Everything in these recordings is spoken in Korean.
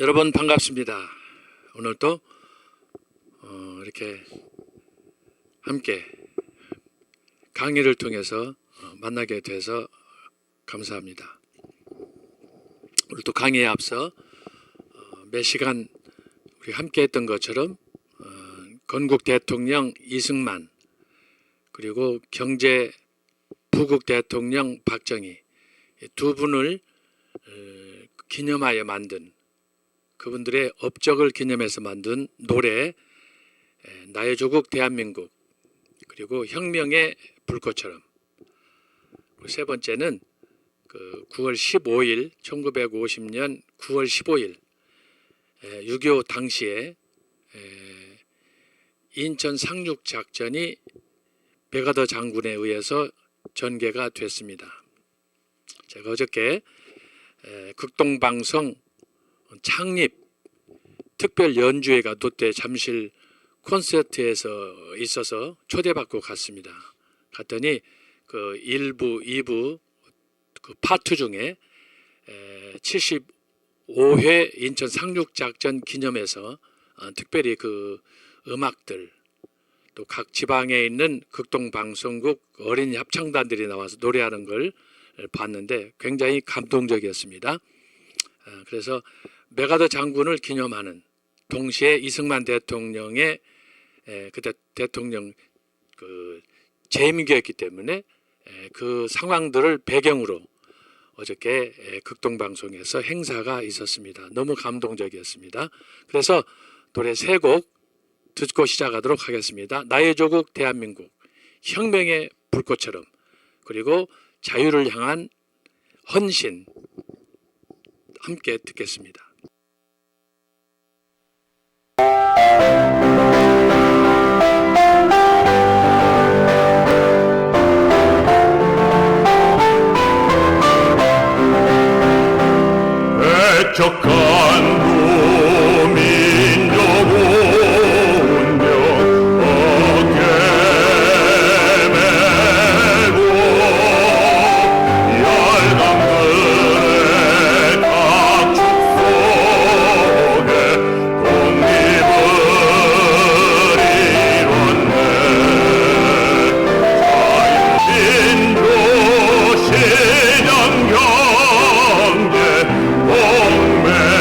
여러분 반갑습니다. 오늘도 이렇게 함께 강의를 통해서 만나게 돼서 감사합니다. 오늘 또 강의에 앞서 몇 시간 우리 함께 했던 것처럼 건국 대통령 이승만 그리고 경제 부국 대통령 박정희 두 분을 기념하여 만든 그분들의 업적을 기념해서 만든 노래 나의 조국 대한민국 그리고 혁명의 불꽃처럼 세 번째는 9월 15일 1950년 9월 15일 6.25 당시에 인천 상륙작전이 백아더 장군에 의해서 전개가 됐습니다. 제가 어저께 극동방송 창립 특별 연주회가 롯데 잠실 콘서트에서 있어서 초대받고 갔습니다. 갔더니 그 1부, 2부 그 파트 중에 75회 인천 상륙작전 기념해서 특별히 그 음악들 또 각 지방에 있는 극동방송국 어린이 합창단들이 나와서 노래하는 걸 봤는데 굉장히 감동적이었습니다. 그래서 백아더 장군을 기념하는 동시에 이승만 대통령의 그때 대통령 그 재임기였기 때문에 그 상황들을 배경으로 어저께 극동방송에서 행사가 있었습니다. 너무 감동적이었습니다. 그래서 노래 세 곡 듣고 시작하도록 하겠습니다. 나의 조국 대한민국, 혁명의 불꽃처럼, 그리고 자유를 향한 헌신 함께 듣겠습니다. 애척한 민족 운명 어깨 메고 열강들의 각축 속에 독립을 이뤘네. 자유민주 신앙 경제 동맹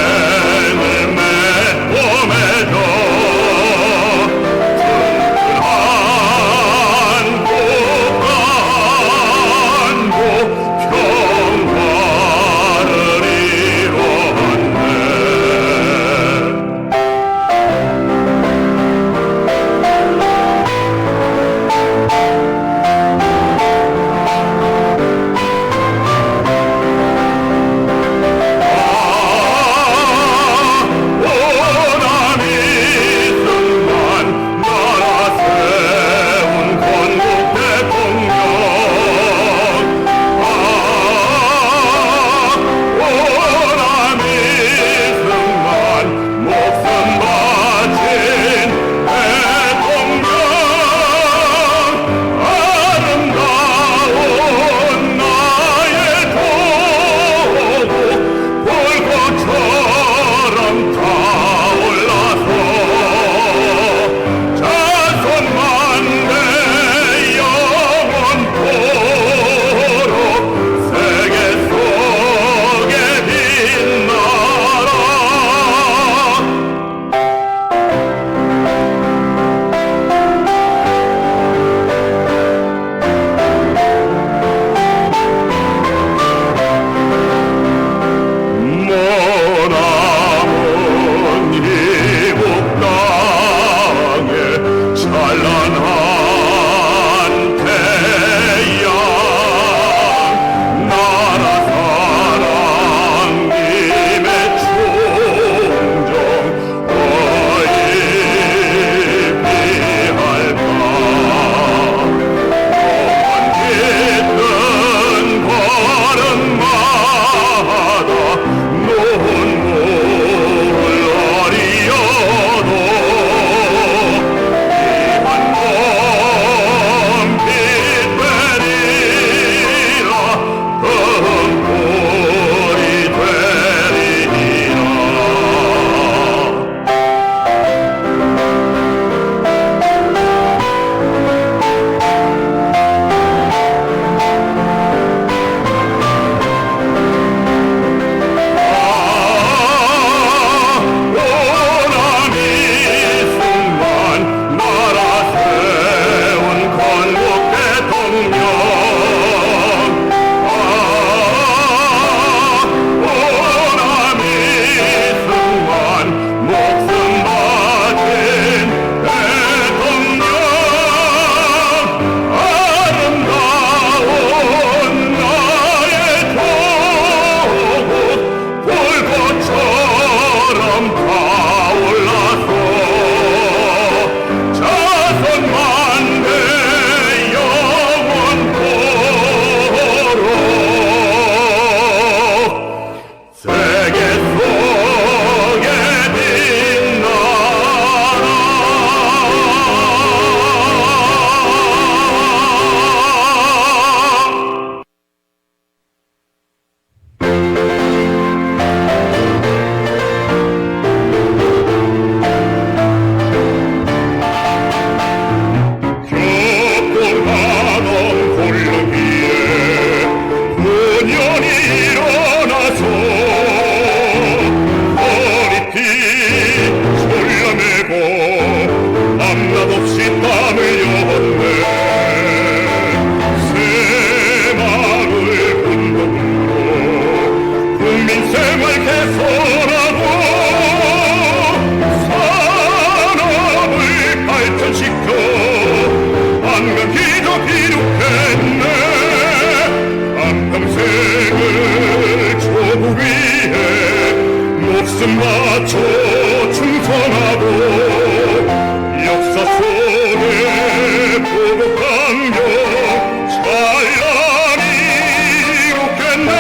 목숨 바쳐 충성하고 역사 속에 보고 강경 찬란히 웃겠네.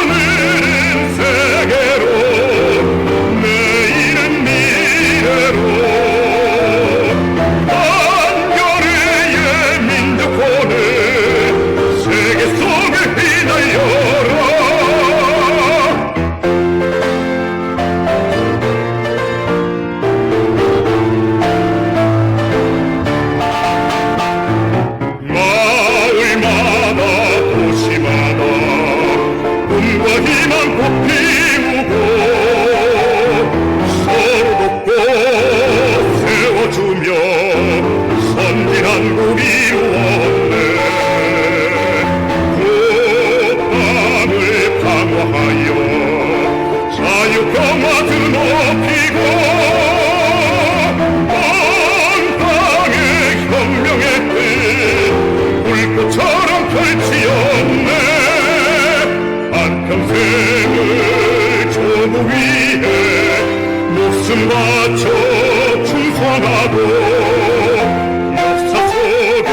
오늘은 세계로 내일은 미래로 한겨레의 민족혼을 세계 속에 휘날려라. 마을마다 도시마다 꿈과 희망 꽃 피우고 서로 돕고 세워주며 선진 한국 이루었네. 국방을 강화하여 자유평화 드높이고 온 땅에 혁명의 뜻 불꽃처럼 펼치었네. 한평생을 조국 위해 목숨 바쳐 충성하고 역사 속에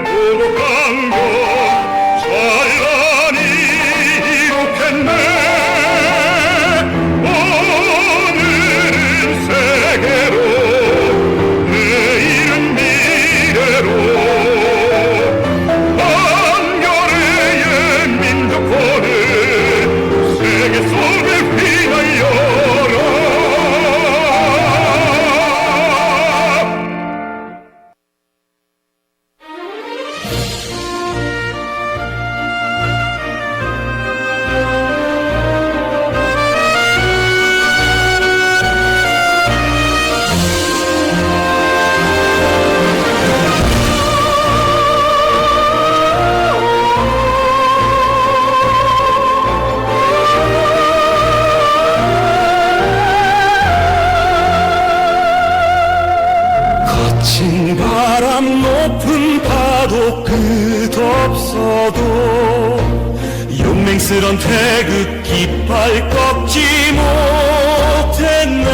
보고 강경 찬란히 이룩했네. 오늘은 세계로 내일은 미래로 한겨레의 민족혼을 세계 속에 휘날려라. 거친 바람 높은 파도 끝없어도 용맹스런 태극 깃발 꺾지 못했네.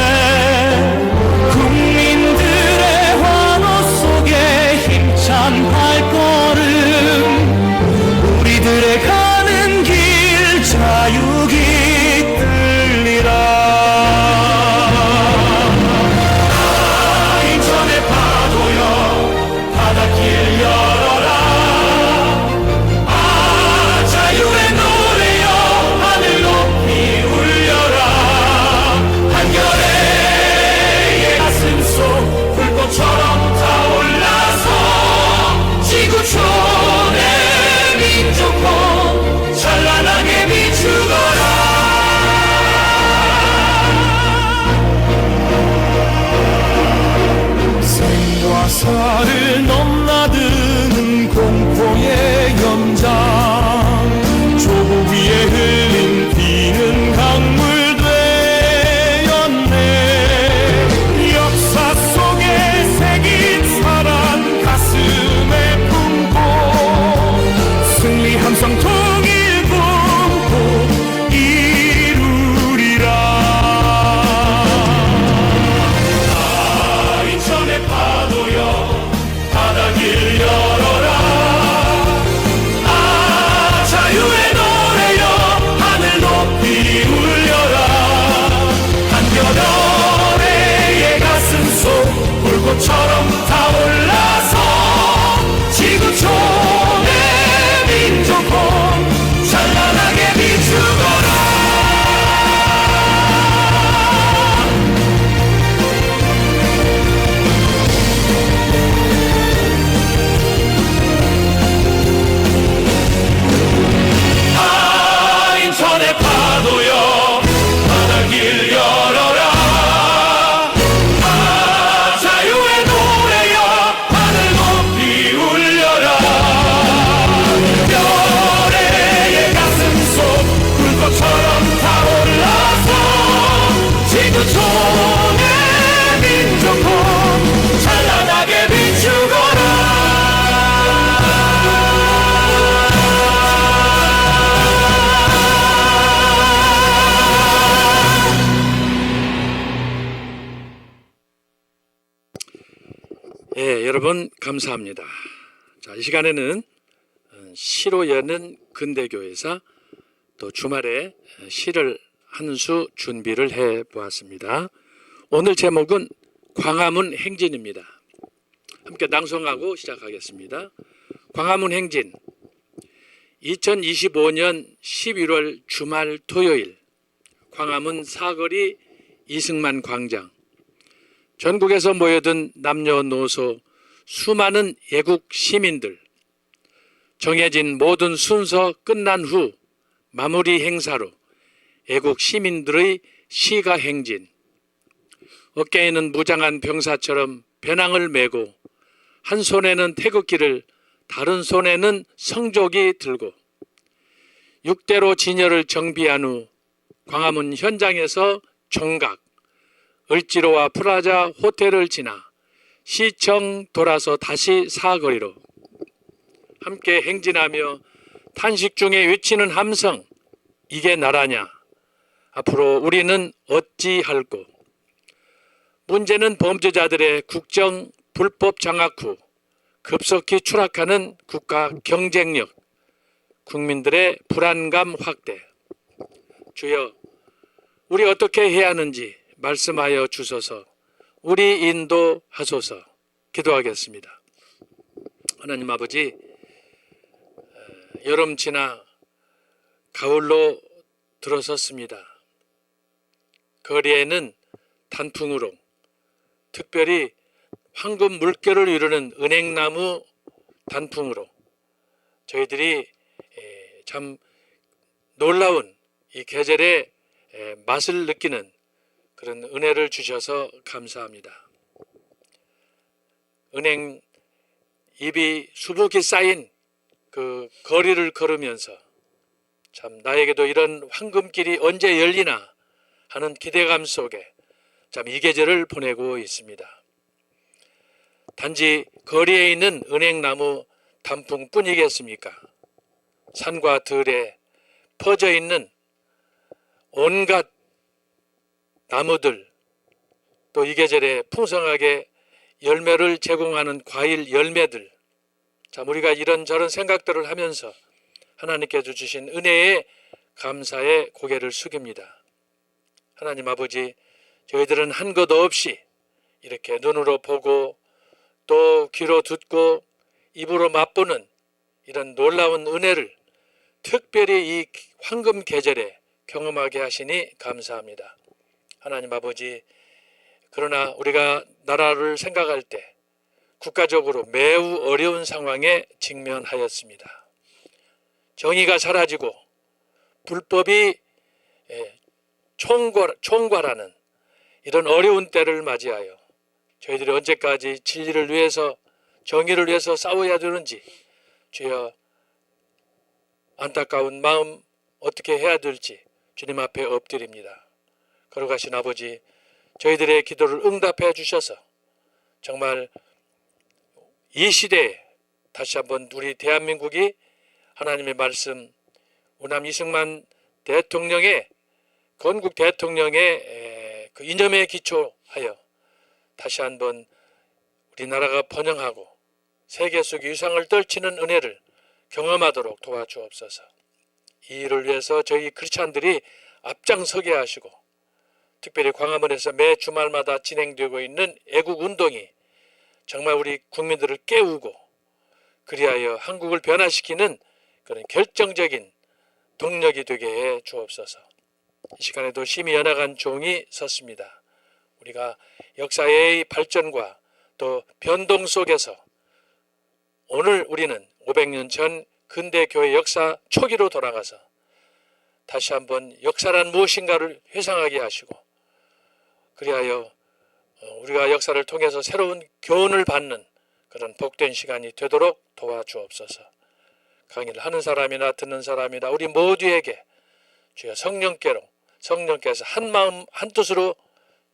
국민들의 환호 속에 힘찬 발걸음 우리들의 가는 길 자유기 들리라. 인천의 파도여 바닷길 열어라. 아 자유의 노래여 하늘 높이 울려라. 한겨레의 가슴속 불꽃처럼 타올라서 지구촌의 민족혼 찬란하게 비추거라. 생과 사를 넘나드는 공포의 연장 조국 위에 흘린 피는 강물 되었네. 역사 속에 새긴 사랑 가슴에 품고 승리 함성 통일 꿈도 이루리라. 인천의 파도여 바닷길 열어라. 아 자유의 노래여 하늘 높이 울려라. 한겨레의 가슴속 불꽃처럼 타올라서 지구촌의 민족혼 찬란하게 비추거라. 아 인천의 파도여 바닷길 열어라. 아 자유의 노래 여러분 감사합니다. 자, 이 시간에는 시로 여는 근대교회사 또 주말에 시를 한 수 준비를 해 보았습니다. 오늘 제목은 광화문 행진입니다. 함께 낭송하고 시작하겠습니다. 광화문 행진 2025년 11월 주말 토요일 광화문 사거리 이승만 광장 전국에서 모여든 남녀노소 수많은 애국 시민들 정해진 모든 순서 끝난 후 마무리 행사로 애국 시민들의 시가 행진 어깨에는 무장한 병사처럼 배낭을 메고 한 손에는 태극기를 다른 손에는 성조기 들고 6대로 진열을 정비한 후 광화문 현장에서 총각 을지로와 프라자 호텔을 지나 시청 돌아서 다시 사거리로 함께 행진하며 탄식 중에 외치는 함성 이게 나라냐 앞으로 우리는 어찌할꼬 문제는 범죄자들의 국정 불법 장악 후 급속히 추락하는 국가 경쟁력 국민들의 불안감 확대 주여 우리 어떻게 해야 하는지 말씀하여 주소서 우리 인도하소서 기도하겠습니다. 하나님 아버지 여름 지나 가을로 들어섰습니다. 거리에는 단풍으로 특별히 황금 물결을 이루는 은행나무 단풍으로 저희들이 참 놀라운 이 계절의 맛을 느끼는 그런 은혜를 주셔서 감사합니다. 은행 잎이 수북히 쌓인 그 거리를 걸으면서 참 나에게도 이런 황금길이 언제 열리나 하는 기대감 속에 참 이 계절을 보내고 있습니다. 단지 거리에 있는 은행나무 단풍뿐이겠습니까? 산과 들에 퍼져 있는 온갖 나무들 또 이 계절에 풍성하게 열매를 제공하는 과일 열매들 참 우리가 이런저런 생각들을 하면서 하나님께서 주신 은혜에 감사의 고개를 숙입니다. 하나님 아버지 저희들은 한 것 없이 이렇게 눈으로 보고 또 귀로 듣고 입으로 맛보는 이런 놀라운 은혜를 특별히 이 황금 계절에 경험하게 하시니 감사합니다. 하나님 아버지 그러나 우리가 나라를 생각할 때 국가적으로 매우 어려운 상황에 직면하였습니다. 정의가 사라지고 불법이 총괄하는 이런 어려운 때를 맞이하여 저희들이 언제까지 진리를 위해서 정의를 위해서 싸워야 되는지 주여 안타까운 마음 어떻게 해야 될지 주님 앞에 엎드립니다. 거룩하신 아버지 저희들의 기도를 응답해 주셔서 정말 이 시대에 다시 한번 우리 대한민국이 하나님의 말씀 우남 이승만 대통령의 건국 대통령의 그 이념에 기초하여 다시 한번 우리나라가 번영하고 세계 속 위상을 떨치는 은혜를 경험하도록 도와주옵소서. 이 일을 위해서 저희 크리스찬들이 앞장서게 하시고 특별히 광화문에서 매 주말마다 진행되고 있는 애국운동이 정말 우리 국민들을 깨우고 그리하여 한국을 변화시키는 그런 결정적인 동력이 되게 해 주옵소서. 이 시간에도 심히 연약한 종이 섰습니다. 우리가 역사의 발전과 또 변동 속에서 오늘 우리는 500년 전 근대교회 역사 초기로 돌아가서 다시 한번 역사란 무엇인가를 회상하게 하시고 그리하여 우리가 역사를 통해서 새로운 교훈을 받는 그런 복된 시간이 되도록 도와주옵소서. 강의를 하는 사람이나 듣는 사람이나 우리 모두에게 주여 성령께서 한 마음 한 뜻으로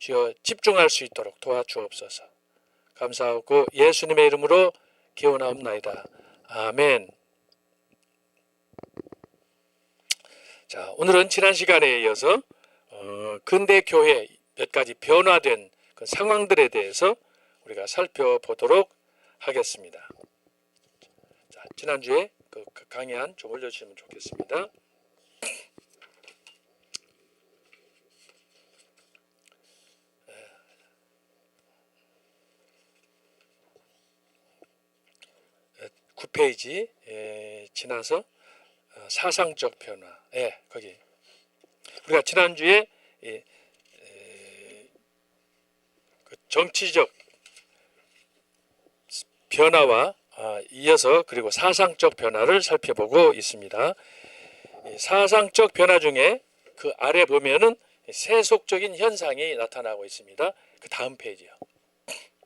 주여 집중할 수 있도록 도와주옵소서. 감사하고 예수님의 이름으로 기원하옵나이다. 아멘. 자, 오늘은 지난 시간에 이어서 근대 교회 몇 가지 변화된 그 상황들에 대해서 우리가 살펴보도록 하겠습니다. 자, 지난주에 그 강의안 좀 올려주시면 좋겠습니다. 구 페이지 지나서 사상적 변화. 거기 우리가 지난주에 그 정치적 변화와 이어서 그리고 사상적 변화를 살펴보고 있습니다. 사상적 변화 중에 그 아래 보면은 세속적인 현상이 나타나고 있습니다. 그 다음 페이지요.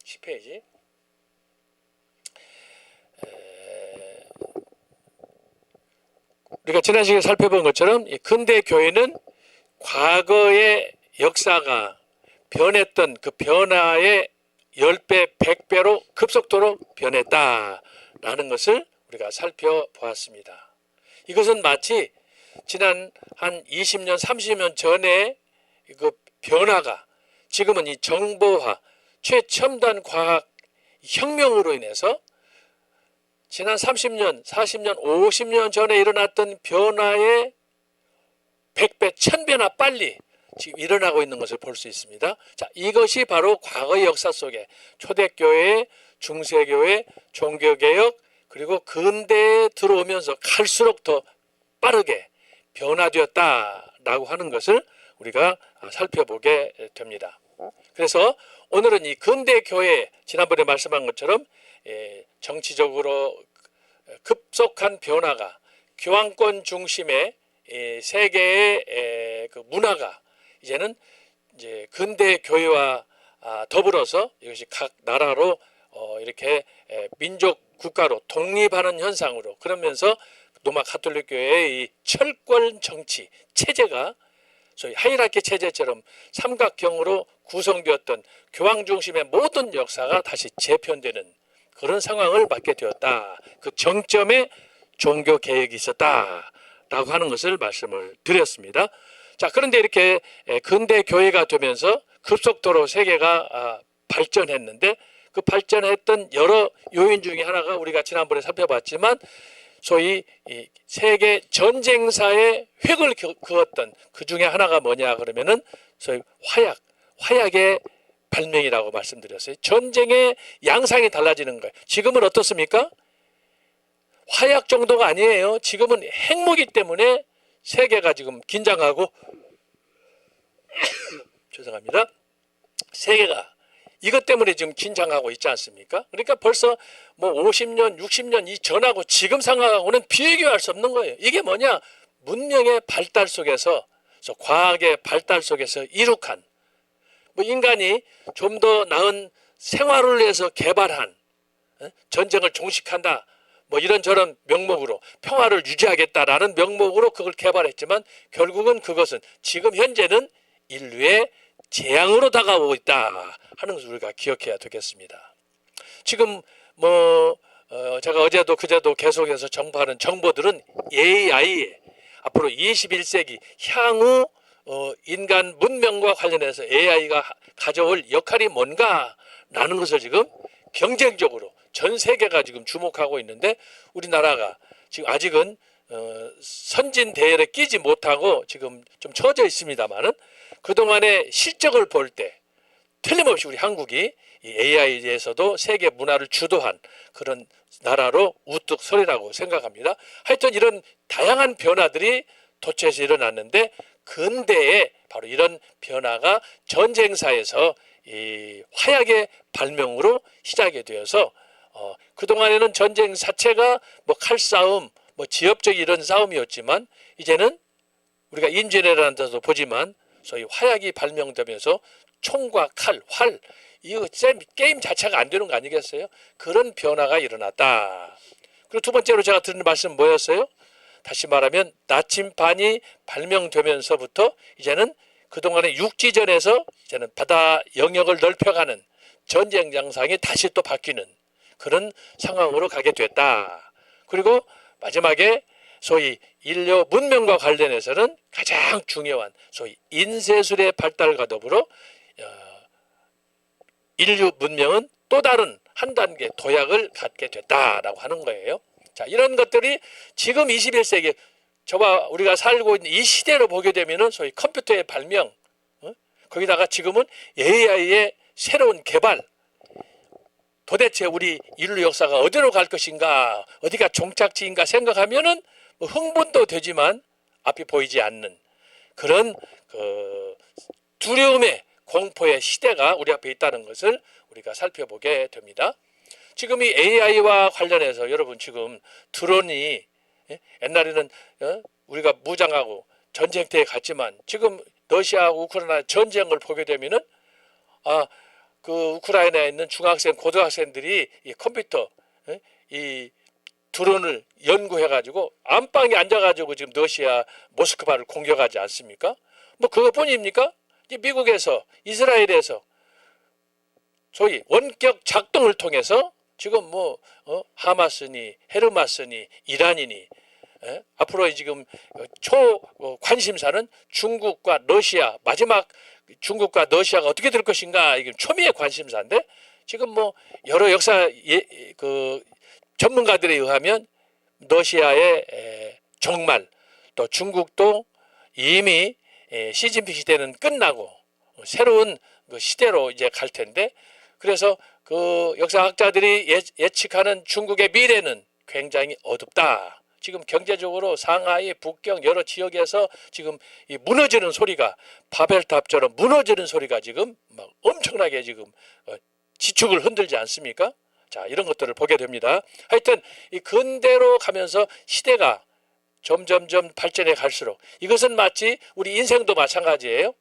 10페이지. 우리가 지난 시간에 살펴본 것처럼 이 근대 교회는 과거의 역사가 변했던 그 변화의 10배, 100배로 급속도로 변했다라는 것을 우리가 살펴보았습니다. 이것은 마치 지난 한 20년, 30년 전에 그 변화가 지금은 이 정보화, 최첨단 과학 혁명으로 인해서 지난 30년, 40년, 50년 전에 일어났던 변화의 100배, 1000배나 빨리 지금 일어나고 있는 것을 볼 수 있습니다. 자, 이것이 바로 과거의 역사 속에 초대교회, 중세교회, 종교개혁 그리고 근대에 들어오면서 갈수록 더 빠르게 변화되었다라고 하는 것을 우리가 살펴보게 됩니다. 그래서 오늘은 이 근대교회 지난번에 말씀한 것처럼 정치적으로 급속한 변화가 교황권 중심의 세계의 그 문화가 이제는 이제 근대 교회와 더불어서 이것이 각 나라로 이렇게 민족 국가로 독립하는 현상으로 그러면서 로마 가톨릭 교회의 이 철권 정치 체제가 소위 하이라키 체제처럼 삼각형으로 구성되었던 교황 중심의 모든 역사가 다시 재편되는 그런 상황을 맞게 되었다. 그 정점에 종교 개혁이 있었다라고 하는 것을 말씀을 드렸습니다. 자, 그런데 이렇게 근대 교회가 되면서 급속도로 세계가 발전했는데 그 발전했던 여러 요인 중에 하나가 우리가 지난번에 살펴봤지만 소위 이 세계 전쟁사에 획을 그었던 그 중에 하나가 뭐냐 그러면은 소위 화약의 발명이라고 말씀드렸어요. 전쟁의 양상이 달라지는 거예요. 지금은 어떻습니까? 화약 정도가 아니에요. 지금은 핵무기 때문에 세계가 지금 긴장하고 죄송합니다. 세계가 이것 때문에 지금 긴장하고 있지 않습니까? 그러니까 벌써 뭐 50년, 60년 이 전하고 지금 상황하고는 비교할 수 없는 거예요. 이게 뭐냐? 문명의 발달 속에서, 과학의 발달 속에서 이룩한 뭐 인간이 좀 더 나은 생활을 위해서 개발한 전쟁을 종식한다. 뭐 이런저런 명목으로 평화를 유지하겠다라는 명목으로 그걸 개발했지만 결국은 그것은 지금 현재는 인류의 재앙으로 다가오고 있다 하는 것을 우리가 기억해야 되겠습니다. 지금 뭐 제가 어제도 그제도 계속해서 정보하는 정보들은 AI 앞으로 21세기 향후 인간 문명과 관련해서 AI가 가져올 역할이 뭔가라는 것을 지금 경쟁적으로 전 세계가 지금 주목하고 있는데 우리나라가 지금 아직은 선진 대열에 끼지 못하고 지금 좀 처져 있습니다만은 그동안의 실적을 볼 때 틀림없이 우리 한국이 이 AI에서도 세계 문화를 주도한 그런 나라로 우뚝 서리라고 생각합니다. 하여튼 이런 다양한 변화들이 도처에서 일어났는데 근대에 바로 이런 변화가 전쟁사에서 이 화약의 발명으로 시작이 되어서 그동안에는 전쟁 자체가 뭐 칼싸움, 뭐 지역적 이런 싸움이었지만 이제는 우리가 인제네라는 데서 보지만 소위 화약이 발명되면서 총과 칼, 활 이거 게임 자체가 안 되는 거 아니겠어요? 그런 변화가 일어났다. 그리고 두 번째로 제가 드리는 말씀은 뭐였어요? 다시 말하면 나침반이 발명되면서부터 이제는 그동안의 육지전에서 이제는 바다 영역을 넓혀가는 전쟁 양상이 다시 또 바뀌는 그런 상황으로 가게 됐다. 그리고 마지막에 소위 인류 문명과 관련해서는 가장 중요한 소위 인쇄술의 발달과 더불어 인류 문명은 또 다른 한 단계 도약을 갖게 됐다라고 하는 거예요. 자, 이런 것들이 지금 21세기 저와 우리가 살고 있는 이 시대로 보게 되면은 소위 컴퓨터의 발명, 거기다가 지금은 AI의 새로운 개발, 도대체 우리 인류 역사가 어디로 갈 것인가, 어디가 종착지인가 생각하면은 뭐 흥분도 되지만 앞이 보이지 않는 그런 그 두려움의 공포의 시대가 우리 앞에 있다는 것을 우리가 살펴보게 됩니다. 지금 이 AI와 관련해서 여러분 지금 드론이 옛날에는 우리가 무장하고 전쟁터에 갔지만 지금 러시아하고 우크라이나 전쟁을 보게 되면은 그 우크라이나에 있는 중학생, 고등학생들이 이 컴퓨터, 이 드론을 연구해 가지고 안방에 앉아 가지고 지금 러시아 모스크바를 공격하지 않습니까? 뭐 그것뿐입니까? 이제 미국에서, 이스라엘에서 소위 원격 작동을 통해서 지금 뭐 하마스니 헤르마스니 이란이니 앞으로 지금 초 관심사는 중국과 러시아, 마지막 중국과 러시아가 어떻게 될 것인가, 이게 초미의 관심사인데 지금 뭐 여러 역사 그 전문가들에 의하면 러시아의 종말, 또 중국도 이미 시진핑 시대는 끝나고 새로운 그 시대로 이제 갈 텐데, 그래서 그 역사학자들이 예측하는 중국의 미래는 굉장히 어둡다. 지금 경제적으로 상하이, 북경 여러 지역에서 지금 이 무너지는 소리가 바벨탑처럼 무너지는 소리가 지금 막 엄청나게 지금 지축을 흔들지 않습니까? 자, 이런 것들을 보게 됩니다. 하여튼 이 근대로 가면서 시대가 점점점 발전해 갈수록 이것은 마치 우리 인생도 마찬가지예요.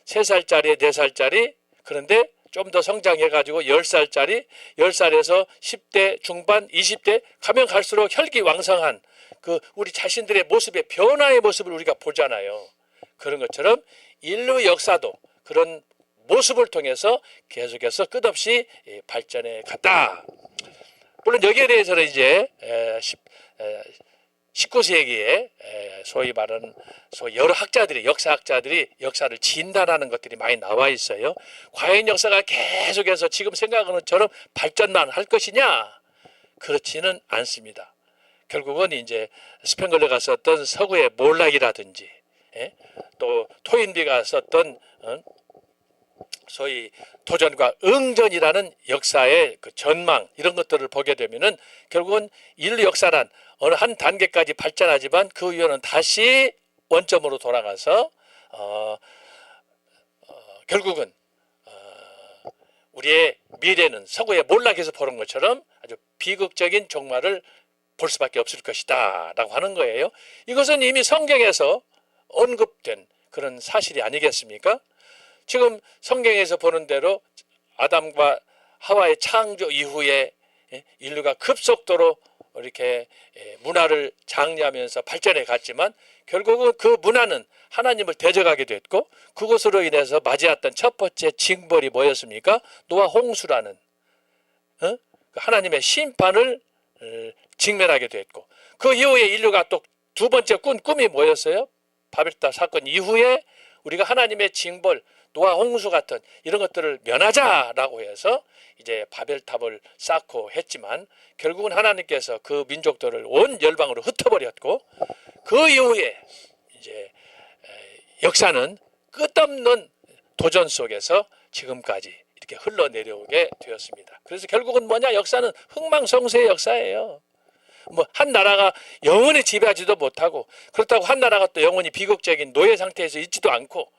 3살짜리, 4살짜리, 그런데 좀 더 성장해가지고 10살짜리, 10살에서 10대 중반, 20대 가면 갈수록 혈기왕성한 그 우리 자신들의 모습의 변화의 모습을 우리가 보잖아요. 그런 것처럼 인류 역사도 그런 모습을 통해서 계속해서 끝없이 발전해 갔다. 물론 여기에 대해서는 이제 19세기에 소위 말하는 여러 학자들이, 역사학자들이 역사를 진단하는 것들이 많이 나와 있어요. 과연 역사가 계속해서 지금 생각하는 것처럼 발전만 할 것이냐? 그렇지는 않습니다. 결국은 이제 스팽글러가 썼던 서구의 몰락이라든지 또 토인비가 썼던 소위 도전과 응전이라는 역사의 그 전망, 이런 것들을 보게 되면은 결국은 인류 역사란 어느 한 단계까지 발전하지만 그 이후에는 다시 원점으로 돌아가서 결국은 우리의 미래는 서구의 몰락에서 보는 것처럼 아주 비극적인 종말을 볼 수밖에 없을 것이다 라고 하는 거예요. 이것은 이미 성경에서 언급된 그런 사실이 아니겠습니까? 지금 성경에서 보는 대로 아담과 하와의 창조 이후에 인류가 급속도로 이렇게 문화를 장려하면서 발전해 갔지만 결국은 그 문화는 하나님을 대적하게 됐고, 그것으로 인해서 맞이했던 첫 번째 징벌이 뭐였습니까? 노아 홍수라는 하나님의 심판을 직면하게 됐고, 그 이후에 인류가 또 두 번째 꾼 꿈이 뭐였어요? 바벨탑 사건 이후에 우리가 하나님의 징벌, 노아 홍수 같은 이런 것들을 면하자라고 해서 이제 바벨탑을 쌓고 했지만 결국은 하나님께서 그 민족들을 온 열방으로 흩어버렸고, 그 이후에 이제 역사는 끝없는 도전 속에서 지금까지 이렇게 흘러내려오게 되었습니다. 그래서 결국은 뭐냐? 역사는 흥망성쇠의 역사예요. 뭐 한 나라가 영원히 지배하지도 못하고, 그렇다고 한 나라가 또 영원히 비극적인 노예 상태에서 있지도 않고,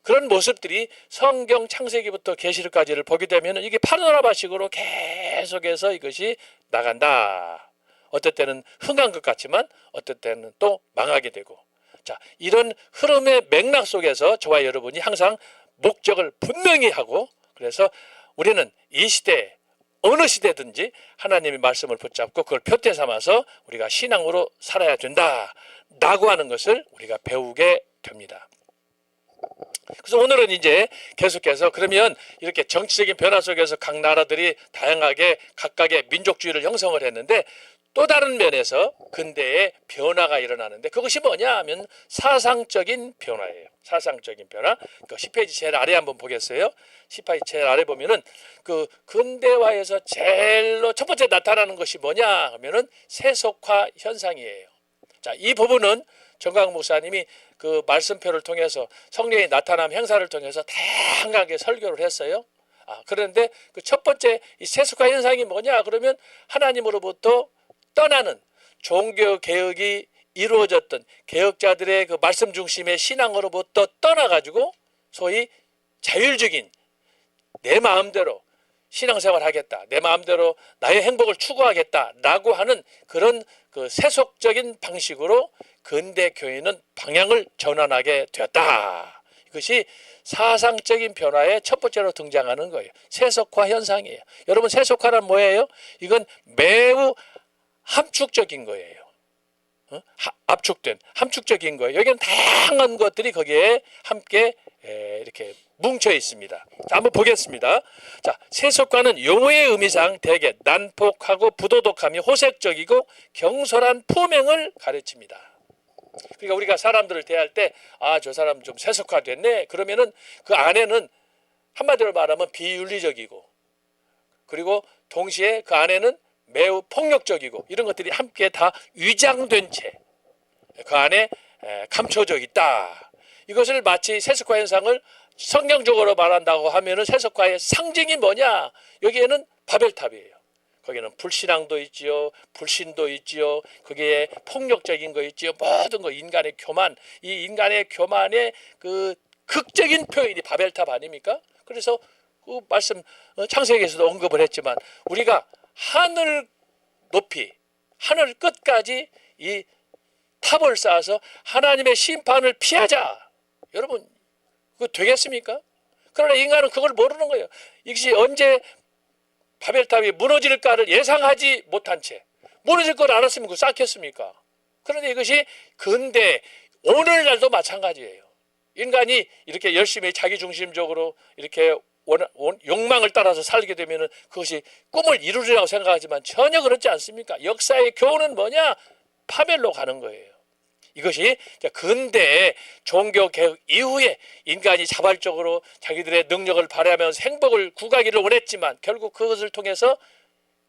그런 모습들이 성경 창세기부터 계시록까지를 보게 되면 이게 파노라마식으로 계속해서 이것이 나간다. 어떨 때는 흥한 것 같지만 어떨 때는 또 망하게 되고, 자, 이런 흐름의 맥락 속에서 저와 여러분이 항상 목적을 분명히 하고, 그래서 우리는 이 시대 어느 시대든지 하나님의 말씀을 붙잡고 그걸 표태 삼아서 우리가 신앙으로 살아야 된다라고 하는 것을 우리가 배우게 됩니다. 그래서 오늘은 이제 계속해서 그러면 이렇게 정치적인 변화 속에서 각 나라들이 다양하게 각각의 민족주의를 형성을 했는데 또 다른 면에서 근대의 변화가 일어나는데 그것이 뭐냐 하면 사상적인 변화예요. 사상적인 변화. 그 10페이지 제일 아래 한번 보겠어요. 10페이지 제일 아래 보면은 그 근대화에서 제일로 첫 번째 나타나는 것이 뭐냐 하면은 세속화 현상이에요. 자, 이 부분은 정광 목사님이 그 말씀표를 통해서 성령의 나타남 행사를 통해서 다양하게 설교를 했어요. 그런데 그 첫 번째 이 세속화 현상이 뭐냐 그러면 하나님으로부터 떠나는 종교 개혁이 이루어졌던 개혁자들의 그 말씀 중심의 신앙으로부터 떠나가지고 소위 자율적인 내 마음대로 신앙생활 하겠다, 내 마음대로 나의 행복을 추구하겠다라고 하는 그런 그 세속적인 방식으로 근대 교회는 방향을 전환하게 되었다. 이것이 사상적인 변화의 첫 번째로 등장하는 거예요. 세속화 현상이에요. 여러분, 세속화란 뭐예요? 이건 매우 함축적인 거예요. 압축된 함축적인 거예요. 여기는 다양한 것들이 거기에 함께 이렇게 뭉쳐 있습니다. 자, 한번 보겠습니다. 자, 세속화는 용어의 의미상 대개 난폭하고 부도덕하며 호색적이고 경솔한 품행을 가르칩니다. 그러니까 우리가 사람들을 대할 때 저 사람 좀 세속화됐네 그러면은 그 안에는 한마디로 말하면 비윤리적이고 그리고 동시에 그 안에는 매우 폭력적이고 이런 것들이 함께 다 위장된 채 그 안에 감춰져 있다. 이것을 마치 세속화 현상을 성경적으로 말한다고 하면은 세속화의 상징이 뭐냐? 여기에는 바벨탑이에요. 거기는 불신앙도 있지요, 불신도 있지요, 거기에 폭력적인 거 있지요, 모든 거 인간의 교만, 이 인간의 교만의 그 극적인 표현이 바벨탑 아닙니까? 그래서 그 말씀 창세기에서도 언급을 했지만 우리가 하늘 높이, 하늘 끝까지 이 탑을 쌓아서 하나님의 심판을 피하자. 여러분, 그거 되겠습니까? 그러나 인간은 그걸 모르는 거예요. 이것이 언제 바벨탑이 무너질까를 예상하지 못한 채 무너질 걸 알았으면 그거 쌓겠습니까? 그런데 이것이 근대 오늘날도 마찬가지예요. 인간이 이렇게 열심히 자기중심적으로 이렇게 욕망을 따라서 살게 되면 그것이 꿈을 이루리라고 생각하지만 전혀 그렇지 않습니까? 역사의 교훈은 뭐냐? 파멸로 가는 거예요. 이것이 근대의 종교개혁 이후에 인간이 자발적으로 자기들의 능력을 발휘하면서 행복을 구가기를 원했지만 결국 그것을 통해서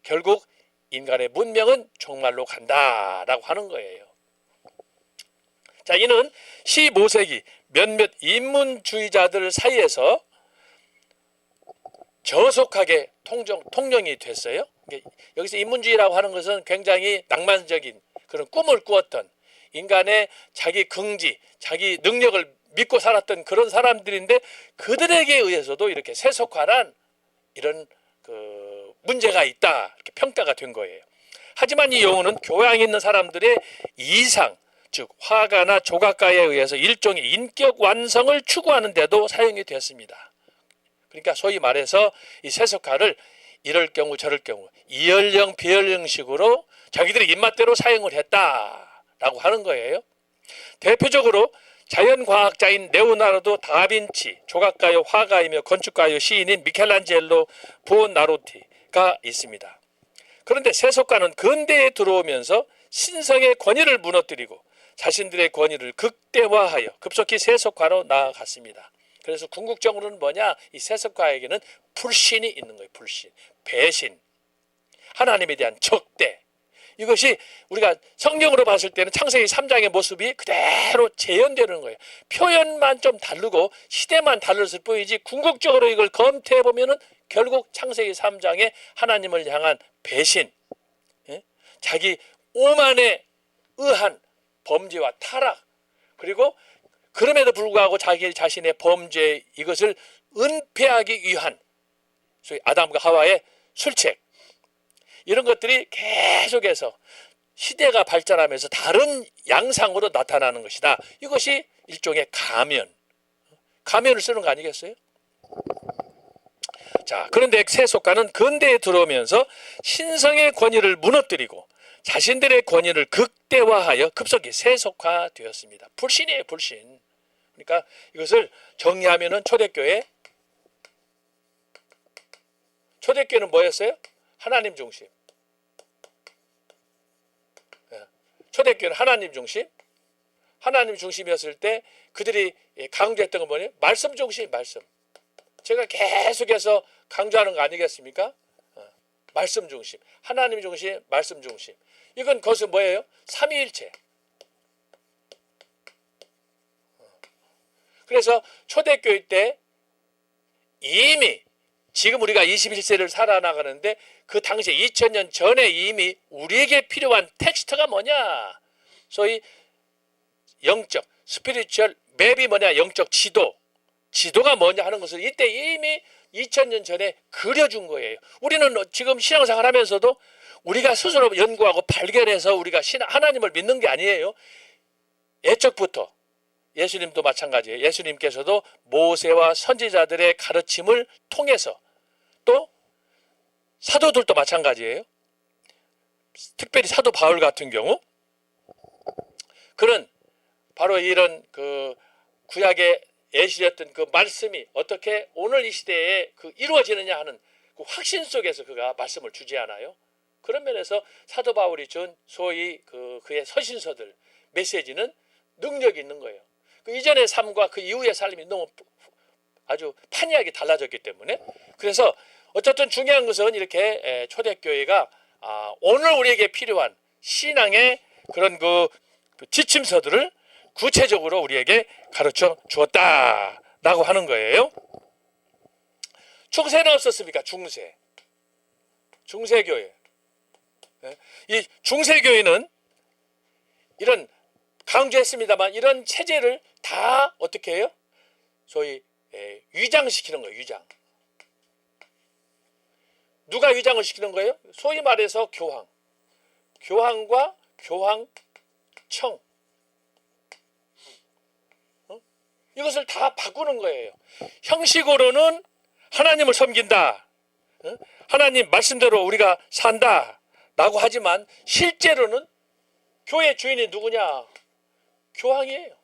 결국 인간의 문명은 종말로 간다라고 하는 거예요. 자, 이는 15세기 몇몇 인문주의자들 사이에서 저속하게 통용이 됐어요. 여기서 인문주의라고 하는 것은 굉장히 낭만적인 그런 꿈을 꾸었던 인간의 자기 긍지, 자기 능력을 믿고 살았던 그런 사람들인데 그들에게 의해서도 이렇게 세속화란 이런 그 문제가 있다 이렇게 평가가 된 거예요. 하지만 이 용어는 교양 있는 사람들의 이상, 즉 화가나 조각가에 의해서 일종의 인격 완성을 추구하는 데도 사용이 되었습니다. 그러니까 소위 말해서 이 세속화를 이럴 경우 저럴 경우 이연령 비연령식으로 자기들의 입맛대로 사용을 했다라고 하는 거예요. 대표적으로 자연과학자인 레오나르도 다빈치, 조각가요 화가이며 건축가요 시인인 미켈란젤로 부온나로티가 있습니다. 그런데 세속가는 근대에 들어오면서 신성의 권위를 무너뜨리고 자신들의 권위를 극대화하여 급속히 세속화로 나아갔습니다. 그래서 궁극적으로는 뭐냐? 이 세속화에게는 불신이 있는 거예요. 불신, 배신, 하나님에 대한 적대. 이것이 우리가 성경으로 봤을 때는 창세기 3장의 모습이 그대로 재현되는 거예요. 표현만 좀 다르고 시대만 달랐을 뿐이지 궁극적으로 이걸 검토해 보면은 결국 창세기 3장의 하나님을 향한 배신, 자기 오만에 의한 범죄와 타락, 그리고 그럼에도 불구하고 자기 자신의 범죄 이것을 은폐하기 위한 소위 아담과 하와의 술책, 이런 것들이 계속해서 시대가 발전하면서 다른 양상으로 나타나는 것이다. 이것이 일종의 가면을 쓰는 거 아니겠어요? 자, 그런데 세속가는 근대에 들어오면서 신성의 권위를 무너뜨리고 자신들의 권위를 극대화하여 급속히 세속화되었습니다. 불신이에요, 불신. 그러니까 이것을 정리하면은 초대교회는 뭐였어요? 하나님 중심. 초대교회는 하나님 중심, 하나님 중심이었을 때 그들이 강조했던 건 뭐예요? 말씀 중심, 말씀. 제가 계속해서 강조하는 거 아니겠습니까? 말씀 중심, 하나님 중심, 말씀 중심. 이건 그것은 뭐예요? 삼위일체. 그래서 초대교회 때 이미 지금 우리가 21세를 살아나가는데 그 당시에 2000년 전에 이미 우리에게 필요한 텍스트가 뭐냐? 소위 영적, 스피리추얼 맵이 뭐냐? 영적 지도가 뭐냐 하는 것을 이때 이미 2000년 전에 그려준 거예요. 우리는 지금 신앙생활 하면서도 우리가 스스로 연구하고 발견해서 우리가 하나님을 믿는 게 아니에요. 애적부터 예수님도 마찬가지예요. 예수님께서도 모세와 선지자들의 가르침을 통해서 또 사도들도 마찬가지예요. 특별히 사도 바울 같은 경우 그는 바로 이런 그 구약의 예시였던 그 말씀이 어떻게 오늘 이 시대에 그 이루어지느냐 하는 그 확신 속에서 그가 말씀을 주지 않아요. 그런 면에서 사도 바울이 준 소위 그의 서신서들 메시지는 능력이 있는 거예요. 그 이전의 삶과 그 이후의 삶이 너무 아주 판이하게 달라졌기 때문에 그래서 어쨌든 중요한 것은 이렇게 초대교회가 오늘 우리에게 필요한 신앙의 그런 그 지침서들을 구체적으로 우리에게 가르쳐 주었다라고 하는 거예요. 중세는 어떻습니까? 중세교회. 이 중세교회는 이런 강조했습니다만 이런 체제를 다 어떻게 해요? 소위 위장시키는 거예요. 위장. 누가 위장을 시키는 거예요? 소위 말해서 교황. 교황과 교황청. 이것을 다 바꾸는 거예요. 형식으로는 하나님을 섬긴다. 하나님 말씀대로 우리가 산다. 라고 하지만 실제로는 교회 주인이 누구냐? 교황이에요.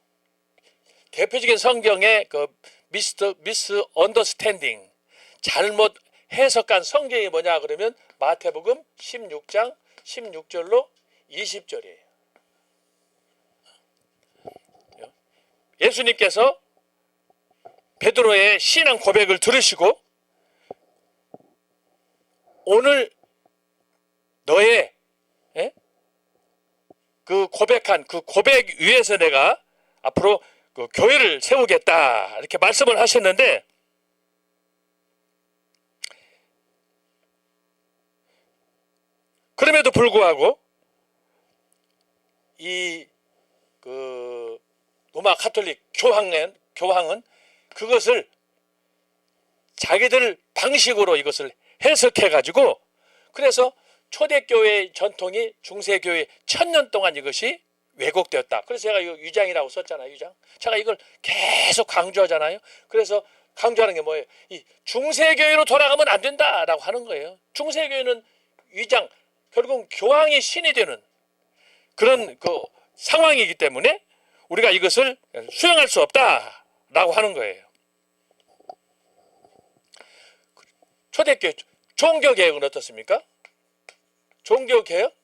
대표적인 성경의 그 미스 언더스탠딩 잘못 해석한 성경이 뭐냐 그러면 마태복음 16장 16절로 20절이에요. 예수님께서 베드로의 신앙 고백을 들으시고 오늘 너의 그 고백한 그 고백 위에서 내가 앞으로 그 교회를 세우겠다 이렇게 말씀을 하셨는데 그럼에도 불구하고 이 그 로마 가톨릭 교황은 그것을 자기들 방식으로 이것을 해석해 가지고 그래서 초대교회의 전통이 중세교회 1000년 동안 이것이 왜곡되었다. 그래서 제가 이거 위장이라고 썼잖아요. 위장. 제가 이걸 계속 강조하잖아요. 그래서 강조하는 게 뭐예요? 이 중세교회로 돌아가면 안 된다라고 하는 거예요. 중세교회는 위장, 결국 교황이 신이 되는 그런 그 상황이기 때문에 우리가 이것을 수용할 수 없다라고 하는 거예요. 초대교회 종교개혁은 어떻습니까? 종교개혁?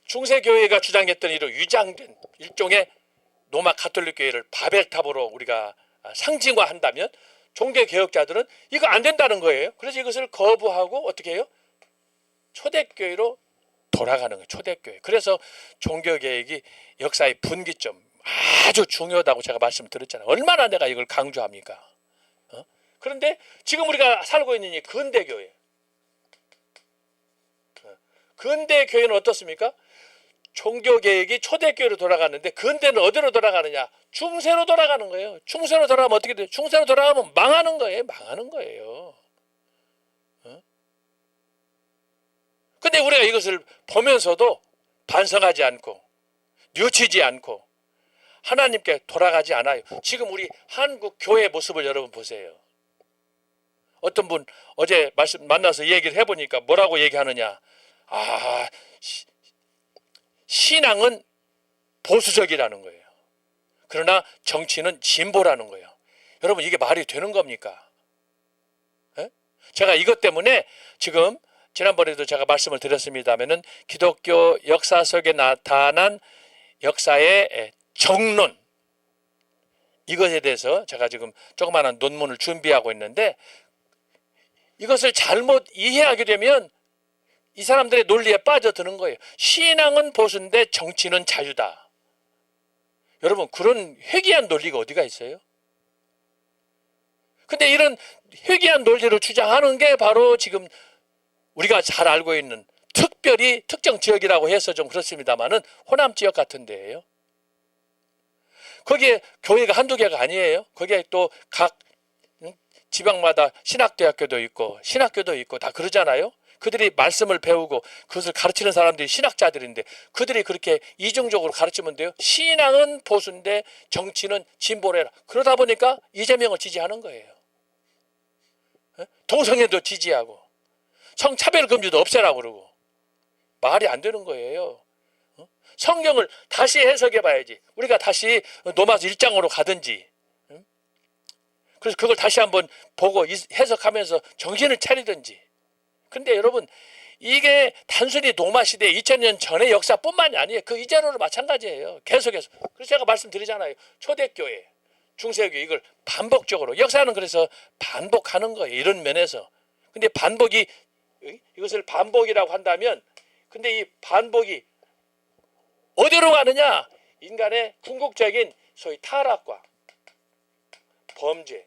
중세교회가 주장했던 이런 위장된 일종의 로마 가톨릭 교회를 바벨탑으로 우리가 상징화한다면 종교개혁자들은 이거 안 된다는 거예요. 그래서 이것을 거부하고 어떻게 해요? 초대교회로 돌아가는 거예요. 초대교회. 그래서 종교개혁이 역사의 분기점 아주 중요하다고 제가 말씀드렸잖아요. 얼마나 내가 이걸 강조합니까? 그런데 지금 우리가 살고 있는 이 근대교회. 근대교회는 어떻습니까? 종교개혁이 초대교회로 돌아가는데 근대는 어디로 돌아가느냐? 중세로 돌아가는 거예요. 중세로 돌아가면 어떻게 돼요? 중세로 돌아가면 망하는 거예요. 망하는 거예요. 근데 우리가 이것을 보면서도 반성하지 않고 뉘우치지 않고 하나님께 돌아가지 않아요. 지금 우리 한국 교회 모습을 여러분 보세요. 어떤 분 어제 만나서 얘기를 해보니까 뭐라고 얘기하느냐? 신앙은 보수적이라는 거예요. 그러나 정치는 진보라는 거예요. 여러분 이게 말이 되는 겁니까? 제가 이것 때문에 지금 지난번에도 제가 말씀을 드렸습니다면은 기독교 역사 속에 나타난 역사의 정론, 이것에 대해서 제가 지금 조그마한 논문을 준비하고 있는데, 이것을 잘못 이해하게 되면 이 사람들의 논리에 빠져드는 거예요. 신앙은 보수인데 정치는 자유다. 여러분, 그런 회귀한 논리가 어디가 있어요? 근데 이런 회귀한 논리를 주장하는 게 바로 지금 우리가 잘 알고 있는, 특별히 특정 지역이라고 해서 좀 그렇습니다만은 호남 지역 같은 데예요. 거기에 교회가 한두 개가 아니에요. 거기에 또 각 지방마다 신학대학교도 있고 신학교도 있고 다 그러잖아요. 그들이 말씀을 배우고 그것을 가르치는 사람들이 신학자들인데 그들이 그렇게 이중적으로 가르치면 돼요. 신앙은 보수인데 정치는 진보래라. 그러다 보니까 이재명을 지지하는 거예요. 동성애도 지지하고 성차별 금지도 없애라고 그러고. 말이 안 되는 거예요. 성경을 다시 해석해 봐야지. 우리가 다시 로마서 1장으로 가든지, 그래서 그걸 다시 한번 보고 해석하면서 정신을 차리든지. 근데 여러분, 이게 단순히 로마 시대 2000년 전의 역사뿐만이 아니에요. 그 이전으로 마찬가지예요. 계속해서. 그래서 제가 말씀드리잖아요. 초대교회, 중세교회, 이걸 반복적으로, 역사는 그래서 반복하는 거예요. 이런 면에서. 근데 반복이, 이것을 반복이라고 한다면, 근데 이 반복이 어디로 가느냐? 인간의 궁극적인 소위 타락과 범죄,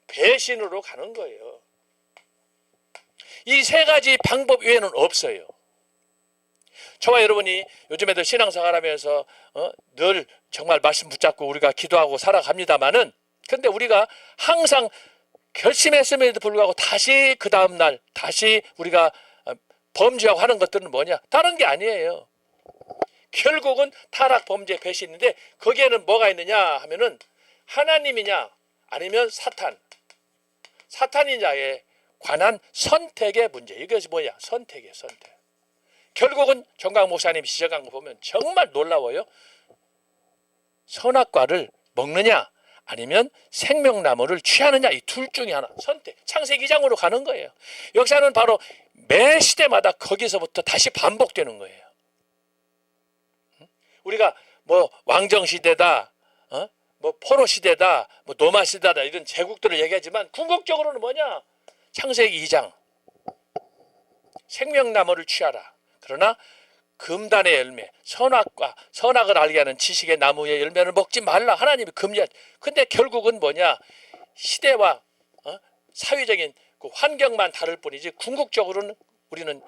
배신으로 가는 거예요. 이 세 가지 방법 외에는 없어요. 저와 여러분이 요즘에도 신앙생활하면서 늘 정말 말씀 붙잡고 우리가 기도하고 살아갑니다마는, 근데 우리가 항상 결심했음에도 불구하고 다시 그 다음날 다시 우리가 범죄하고 하는 것들은 뭐냐? 다른 게 아니에요. 결국은 타락, 범죄, 배신인데 거기에는 뭐가 있느냐 하면은 하나님이냐 아니면 사탄이냐에 관한 선택의 문제. 이것이 뭐냐? 선택이에요. 선택. 결국은 정강 목사님이 지적한 거 보면 정말 놀라워요. 선악과를 먹느냐 아니면 생명나무를 취하느냐, 이 둘 중에 하나. 선택. 창세기 2장으로 가는 거예요. 역사는 바로 매 시대마다 거기서부터 다시 반복되는 거예요. 우리가 뭐 왕정시대다, 뭐 포로시대다, 뭐 노마시대다, 이런 제국들을 얘기하지만 궁극적으로는 뭐냐? 창세기 2장. 생명나무를 취하라. 그러나 금단의 열매, 선악을 알게 하는 지식의 나무의 열매를 먹지 말라. 하나님이 금지하지. 근데 결국은 뭐냐? 시대와 사회적인 그 환경만 다를 뿐이지 궁극적으로는 우리는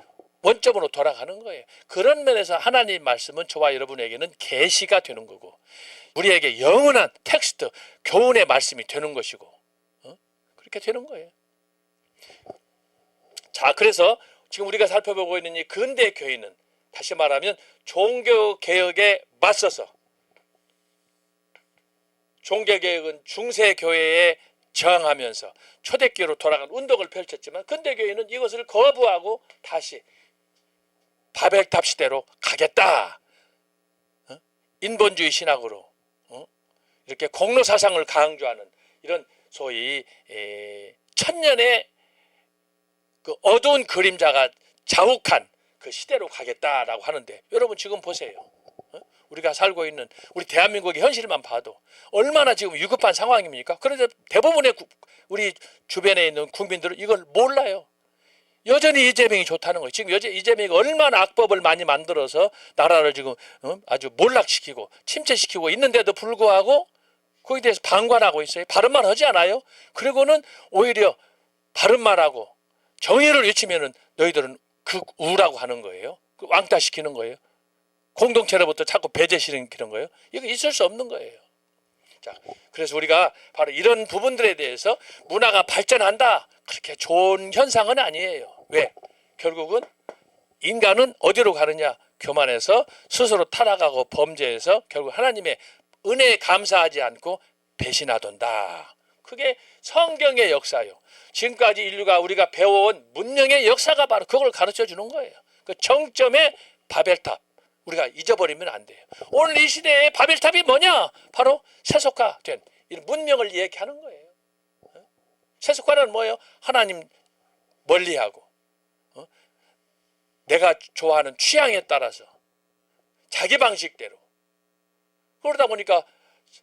원점으로 돌아가는 거예요. 그런 면에서 하나님 말씀은 저와 여러분에게는 계시가 되는 거고, 우리에게 영원한 텍스트, 교훈의 말씀이 되는 것이고, 그렇게 되는 거예요. 자, 그래서 지금 우리가 살펴보고 있는 이 근대 교회는 다시 말하면 종교개혁에 맞서서, 종교개혁은 중세교회에 저항하면서 초대교회로 돌아간 운동을 펼쳤지만, 근대교회는 이것을 거부하고 다시 바벨탑 시대로 가겠다. 인본주의 신학으로 이렇게 공로사상을 강조하는 이런 소위 천년의 그 어두운 그림자가 자욱한 그 시대로 가겠다라고 하는데, 여러분 지금 보세요. 우리가 살고 있는 우리 대한민국의 현실만 봐도 얼마나 지금 위급한 상황입니까? 그런데 대부분의 우리 주변에 있는 국민들은 이걸 몰라요. 여전히 이재명이 좋다는 거예요. 지금 이재명이 얼마나 악법을 많이 만들어서 나라를 지금 아주 몰락시키고 침체시키고 있는데도 불구하고 거기에 대해서 방관하고 있어요. 바른말 하지 않아요. 그리고는 오히려 바른말하고 정의를 외치면은 너희들은 극우라고 하는 거예요. 왕따시키는 거예요. 공동체로부터 자꾸 배제시키는 거예요. 이거 있을 수 없는 거예요. 자, 그래서 우리가 바로 이런 부분들에 대해서 문화가 발전한다, 그렇게 좋은 현상은 아니에요. 왜? 결국은 인간은 어디로 가느냐? 교만해서 스스로 타락하고 범죄해서 결국 하나님의 은혜에 감사하지 않고 배신하던다. 그게 성경의 역사요. 지금까지 인류가 우리가 배워온 문명의 역사가 바로 그걸 가르쳐 주는 거예요. 그 정점의 바벨탑, 우리가 잊어버리면 안 돼요. 오늘 이 시대의 바벨탑이 뭐냐? 바로 세속화된 이런 문명을 얘기하는 거예요. 세속화는 뭐예요? 하나님 멀리하고 내가 좋아하는 취향에 따라서 자기 방식대로. 그러다 보니까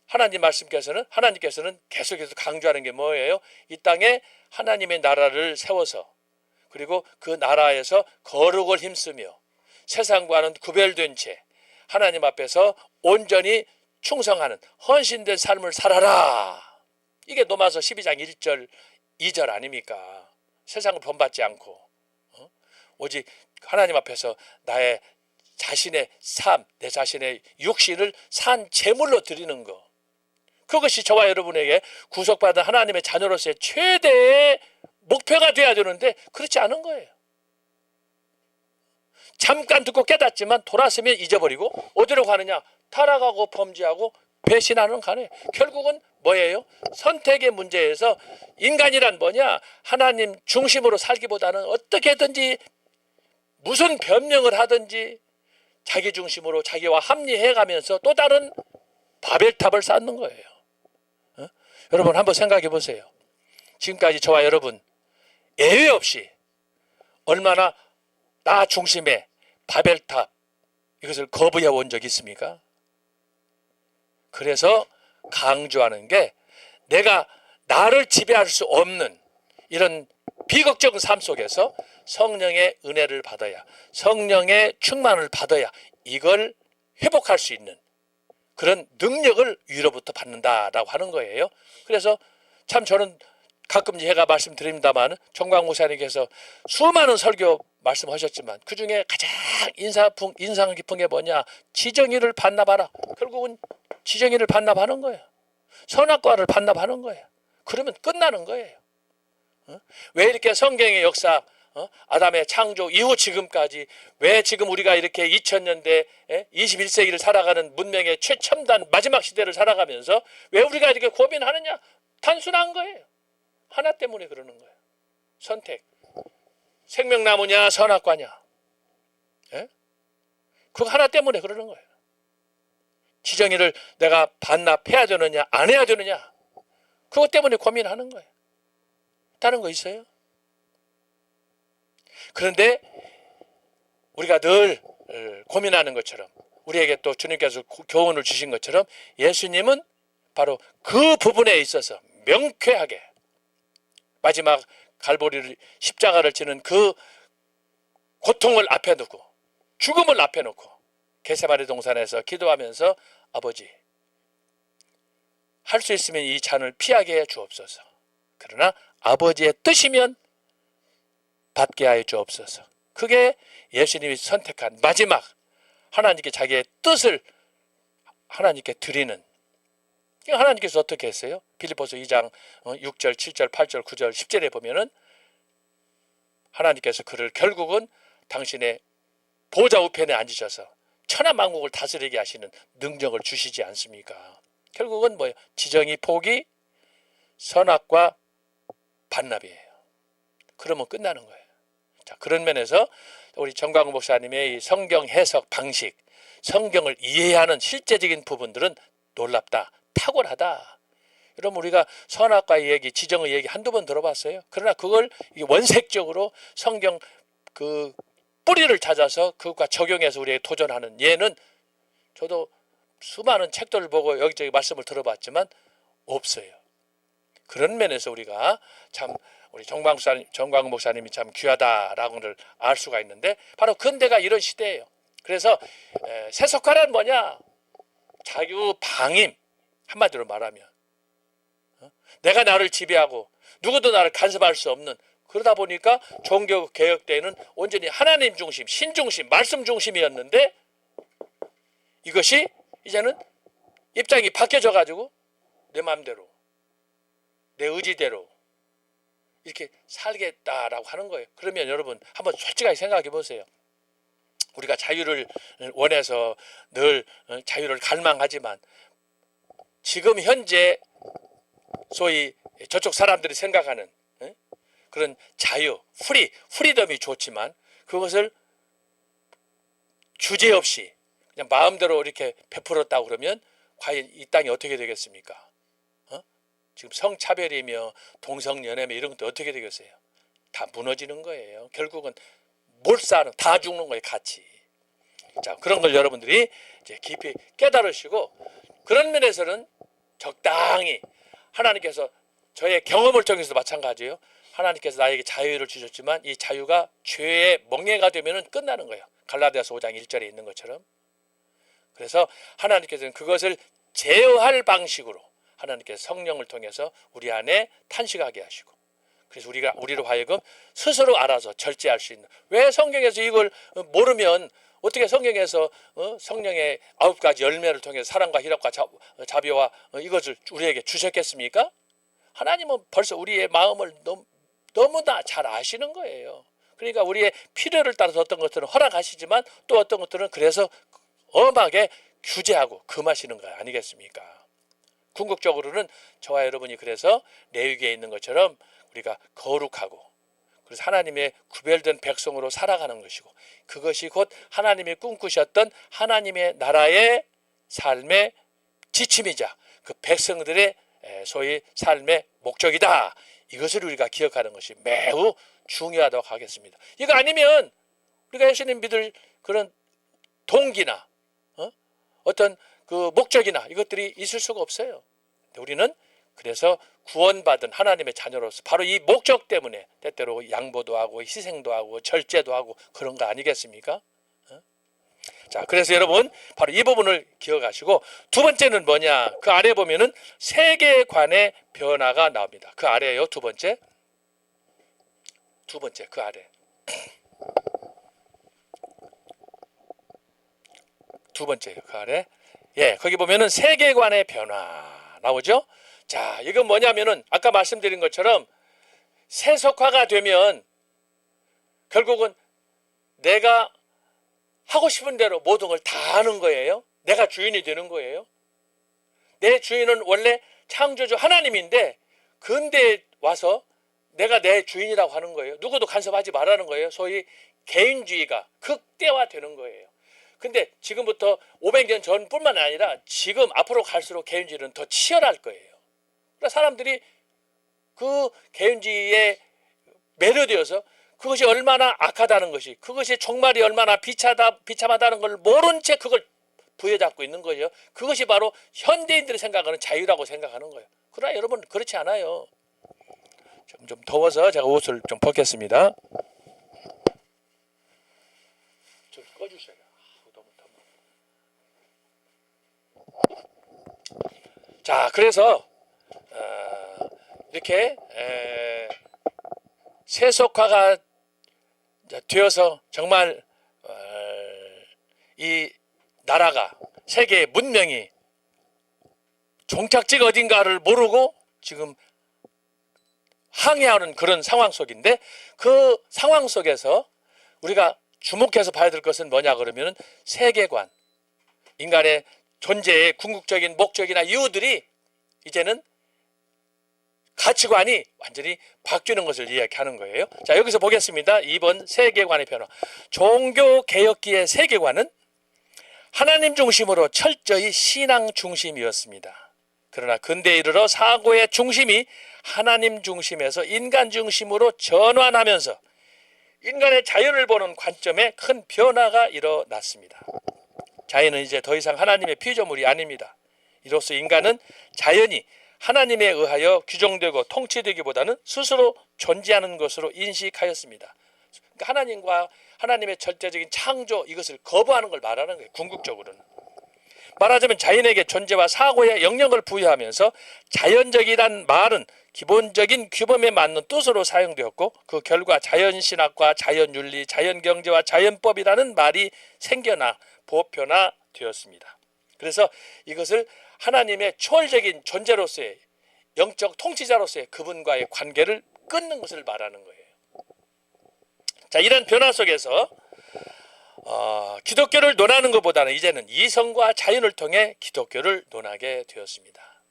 하나님께서는 계속해서 강조하는 게 뭐예요? 이 땅에 하나님의 나라를 세워서 그리고 그 나라에서 거룩을 힘쓰며 세상과는 구별된 채 하나님 앞에서 온전히 충성하는 헌신된 삶을 살아라. 이게 로마서 12장 1절 2절 아닙니까? 세상을 본받지 않고 오직 하나님 앞에서 나의 자신의 삶, 내 자신의 육신을 산 제물로 드리는 것. 그것이 저와 여러분에게 구속받은 하나님의 자녀로서의 최대의 목표가 돼야 되는데 그렇지 않은 거예요. 잠깐 듣고 깨닫지만 돌아서면 잊어버리고 어디로 가느냐? 타락하고 범죄하고 배신하는 가네. 결국은 뭐예요? 선택의 문제에서 인간이란 뭐냐? 하나님 중심으로 살기보다는 어떻게든지 무슨 변명을 하든지 자기 중심으로 자기와 합리해가면서 또 다른 바벨탑을 쌓는 거예요. 여러분 한번 생각해 보세요. 지금까지 저와 여러분 예외 없이 얼마나 나 중심의 바벨탑 이것을 거부해 온 적이 있습니까? 그래서 강조하는 게 내가 나를 지배할 수 없는 이런 비극적인 삶 속에서 성령의 은혜를 받아야 성령의 충만을 받아야 이걸 회복할 수 있는 그런 능력을 위로부터 받는다라고 하는 거예요. 그래서 참 저는 가끔 제가 말씀드립니다만 정광 목사님께서 수많은 설교 말씀하셨지만 그중에 가장 인상 깊은 게 뭐냐? 지정의를 반납하라. 결국은 지정의를 반납하는 거예요. 선악과를 반납하는 거예요. 그러면 끝나는 거예요. 왜 이렇게 성경의 역사 아담의 창조 이후 지금까지 왜 지금 우리가 이렇게 2000년대 21세기를 살아가는 문명의 최첨단 마지막 시대를 살아가면서 왜 우리가 이렇게 고민하느냐? 단순한 거예요. 하나 때문에 그러는 거예요. 선택. 생명나무냐 선악과냐. 그거 하나 때문에 그러는 거예요. 지정의를 내가 반납해야 되느냐 안 해야 되느냐. 그것 때문에 고민하는 거예요. 다른 거 있어요? 그런데 우리가 늘 고민하는 것처럼 우리에게 또 주님께서 교훈을 주신 것처럼 예수님은 바로 그 부분에 있어서 명쾌하게 마지막 갈보리를 십자가를 지는 그 고통을 앞에 두고 죽음을 앞에 놓고 겟세마네 동산에서 기도하면서 아버지 할 수 있으면 이 잔을 피하게 해 주옵소서. 그러나 아버지의 뜻이면 받게 하여 주옵소서. 그게 예수님이 선택한 마지막 하나님께 자기의 뜻을 하나님께 드리는. 하나님께서 어떻게 했어요? 빌립보서 2장 6절, 7절, 8절, 9절, 10절에 보면은 하나님께서 그를 결국은 당신의 보좌 우편에 앉으셔서 천하 만국을 다스리게 하시는 능력을 주시지 않습니까? 결국은 뭐예요? 지정의 포기, 선악과 반납이에요. 그러면 끝나는 거예요. 자, 그런 면에서 우리 정광훈 목사님의 이 성경 해석 방식, 성경을 이해하는 실제적인 부분들은 놀랍다, 탁월하다. 여러분 우리가 선악과의 얘기, 지정의 얘기 한두 번 들어봤어요. 그러나 그걸 원색적으로 성경 그 뿌리를 찾아서 그것과 적용해서 우리에게 도전하는 예는 저도 수많은 책들을 보고 여기저기 말씀을 들어봤지만 없어요. 그런 면에서 우리가 참 우리 정광훈 목사님이 참 귀하다라고를 알 수가 있는데 바로 근대가 이런 시대예요. 그래서 세속화란 뭐냐? 자유방임, 한마디로 말하면 내가 나를 지배하고 누구도 나를 간섭할 수 없는, 그러다 보니까 종교개혁 때는 온전히 하나님 중심, 신 중심, 말씀 중심이었는데 이것이 이제는 입장이 바뀌어져 가지고 내 마음대로 내 의지대로 이렇게 살겠다라고 하는 거예요. 그러면 여러분 한번 솔직하게 생각해 보세요. 우리가 자유를 원해서 늘 자유를 갈망하지만 지금 현재 소위 저쪽 사람들이 생각하는 그런 자유, 프리덤이 좋지만 그것을 주제 없이 그냥 마음대로 이렇게 베풀었다고 그러면 과연 이 땅이 어떻게 되겠습니까? 지금 성차별이며 동성연애며 이런 것도 어떻게 되겠어요? 다 무너지는 거예요. 결국은 몰사하는 다 죽는 거예요, 같이. 자, 그런 걸 여러분들이 이제 깊이 깨달으시고 그런 면에서는 적당히 하나님께서 저의 경험을 통해서 마찬가지예요. 하나님께서 나에게 자유를 주셨지만 이 자유가 죄의 멍에가 되면 끝나는 거예요. 갈라디아서 5장 1절에 있는 것처럼. 그래서 하나님께서는 그것을 제어할 방식으로 하나님께서 성령을 통해서 우리 안에 탄식하게 하시고 그래서 우리로 하여금 스스로 알아서 절제할 수 있는 왜 성경에서 이걸 모르면 어떻게 성경에서 성령의 9가지 열매를 통해서 사랑과 희락과 자비와 이것을 우리에게 주셨겠습니까? 하나님은 벌써 우리의 마음을 너무나 잘 아시는 거예요. 그러니까 우리의 필요를 따라서 어떤 것들은 허락하시지만 또 어떤 것들은 그래서 엄하게 규제하고 금하시는 거 아니겠습니까? 궁극적으로는 저와 여러분이 그래서 레위기에 있는 것처럼 우리가 거룩하고 그래서 하나님의 구별된 백성으로 살아가는 것이고 그것이 곧 하나님이 꿈꾸셨던 하나님의 나라의 삶의 지침이자 그 백성들의 소위 삶의 목적이다. 이것을 우리가 기억하는 것이 매우 중요하다고 하겠습니다. 이거 아니면 우리가 예수님 믿을 그런 동기나 어떤 그 목적이나 이것들이 있을 수가 없어요. 우리는 그래서 구원받은 하나님의 자녀로서 바로 이 목적 때문에 때때로 양보도 하고 희생도 하고 절제도 하고 그런 거 아니겠습니까? 자, 그래서 여러분 바로 이 부분을 기억하시고 두 번째는 뭐냐? 그 아래 보면은 세계관의 변화가 나옵니다. 그 아래예요. 두 번째 그 아래. 두 번째예요. 그 아래. 예, 거기 보면은 세계관의 변화 나오죠? 자, 이건 뭐냐면은 아까 말씀드린 것처럼 세속화가 되면 결국은 내가 하고 싶은 대로 모든 걸 다 하는 거예요. 내가 주인이 되는 거예요. 내 주인은 원래 창조주 하나님인데 근대에 와서 내가 내 주인이라고 하는 거예요. 누구도 간섭하지 말라는 거예요. 소위 개인주의가 극대화되는 거예요. 근데 지금부터 500년 전뿐만 아니라 지금 앞으로 갈수록 개인주의는 더 치열할 거예요. 그러니까 사람들이 그 개인주의에 매료되어서 그것이 얼마나 악하다는 것이 그것이 종말이 얼마나 비참하다는 걸 모른 채 그걸 부여잡고 있는 거예요. 그것이 바로 현대인들이 생각하는 자유라고 생각하는 거예요. 그러나 여러분 그렇지 않아요. 좀 더워서 제가 옷을 좀 벗겠습니다. 좀 꺼주세요. 너무 더워. 자, 그래서 이렇게 세속화가 되어서 정말 이 나라가 세계의 문명이 종착지가 어딘가를 모르고 지금 항해하는 그런 상황 속인데 그 상황 속에서 우리가 주목해서 봐야 될 것은 뭐냐 그러면은 세계관, 인간의 존재의 궁극적인 목적이나 이유들이 이제는 가치관이 완전히 바뀌는 것을 이야기하는 거예요. 자, 여기서 보겠습니다. 2번 세계관의 변화. 종교개혁기의 세계관은 하나님 중심으로 철저히 신앙 중심이었습니다. 그러나 근대에 이르러 사고의 중심이 하나님 중심에서 인간 중심으로 전환하면서 인간의 자연을 보는 관점에 큰 변화가 일어났습니다. 자연은 이제 더 이상 하나님의 피조물이 아닙니다. 이로써 인간은 자연이 하나님에 의하여 규정되고 통치되기보다는 스스로 존재하는 것으로 인식하였습니다. 그러니까 하나님과 하나님의 절대적인 창조 이것을 거부하는 걸 말하는 거예요. 궁극적으로는. 말하자면 자연에게 존재와 사고의 영역을 부여하면서 자연적이란 말은 기본적인 규범에 맞는 뜻으로 사용되었고 그 결과 자연신학과 자연윤리, 자연경제와 자연법이라는 말이 생겨나 보편화되었습니다. 그래서 이것을 하나님의 초월적인 존재로서의 영적 통치자로서의 그분과의 관계를 끊는 것을 말하는 거예요. 자, 이런 변화 속에서 기독교를 논하는 것보다는 이제는 이성과 자연을 통해 기독교를 논하게 되었습니다.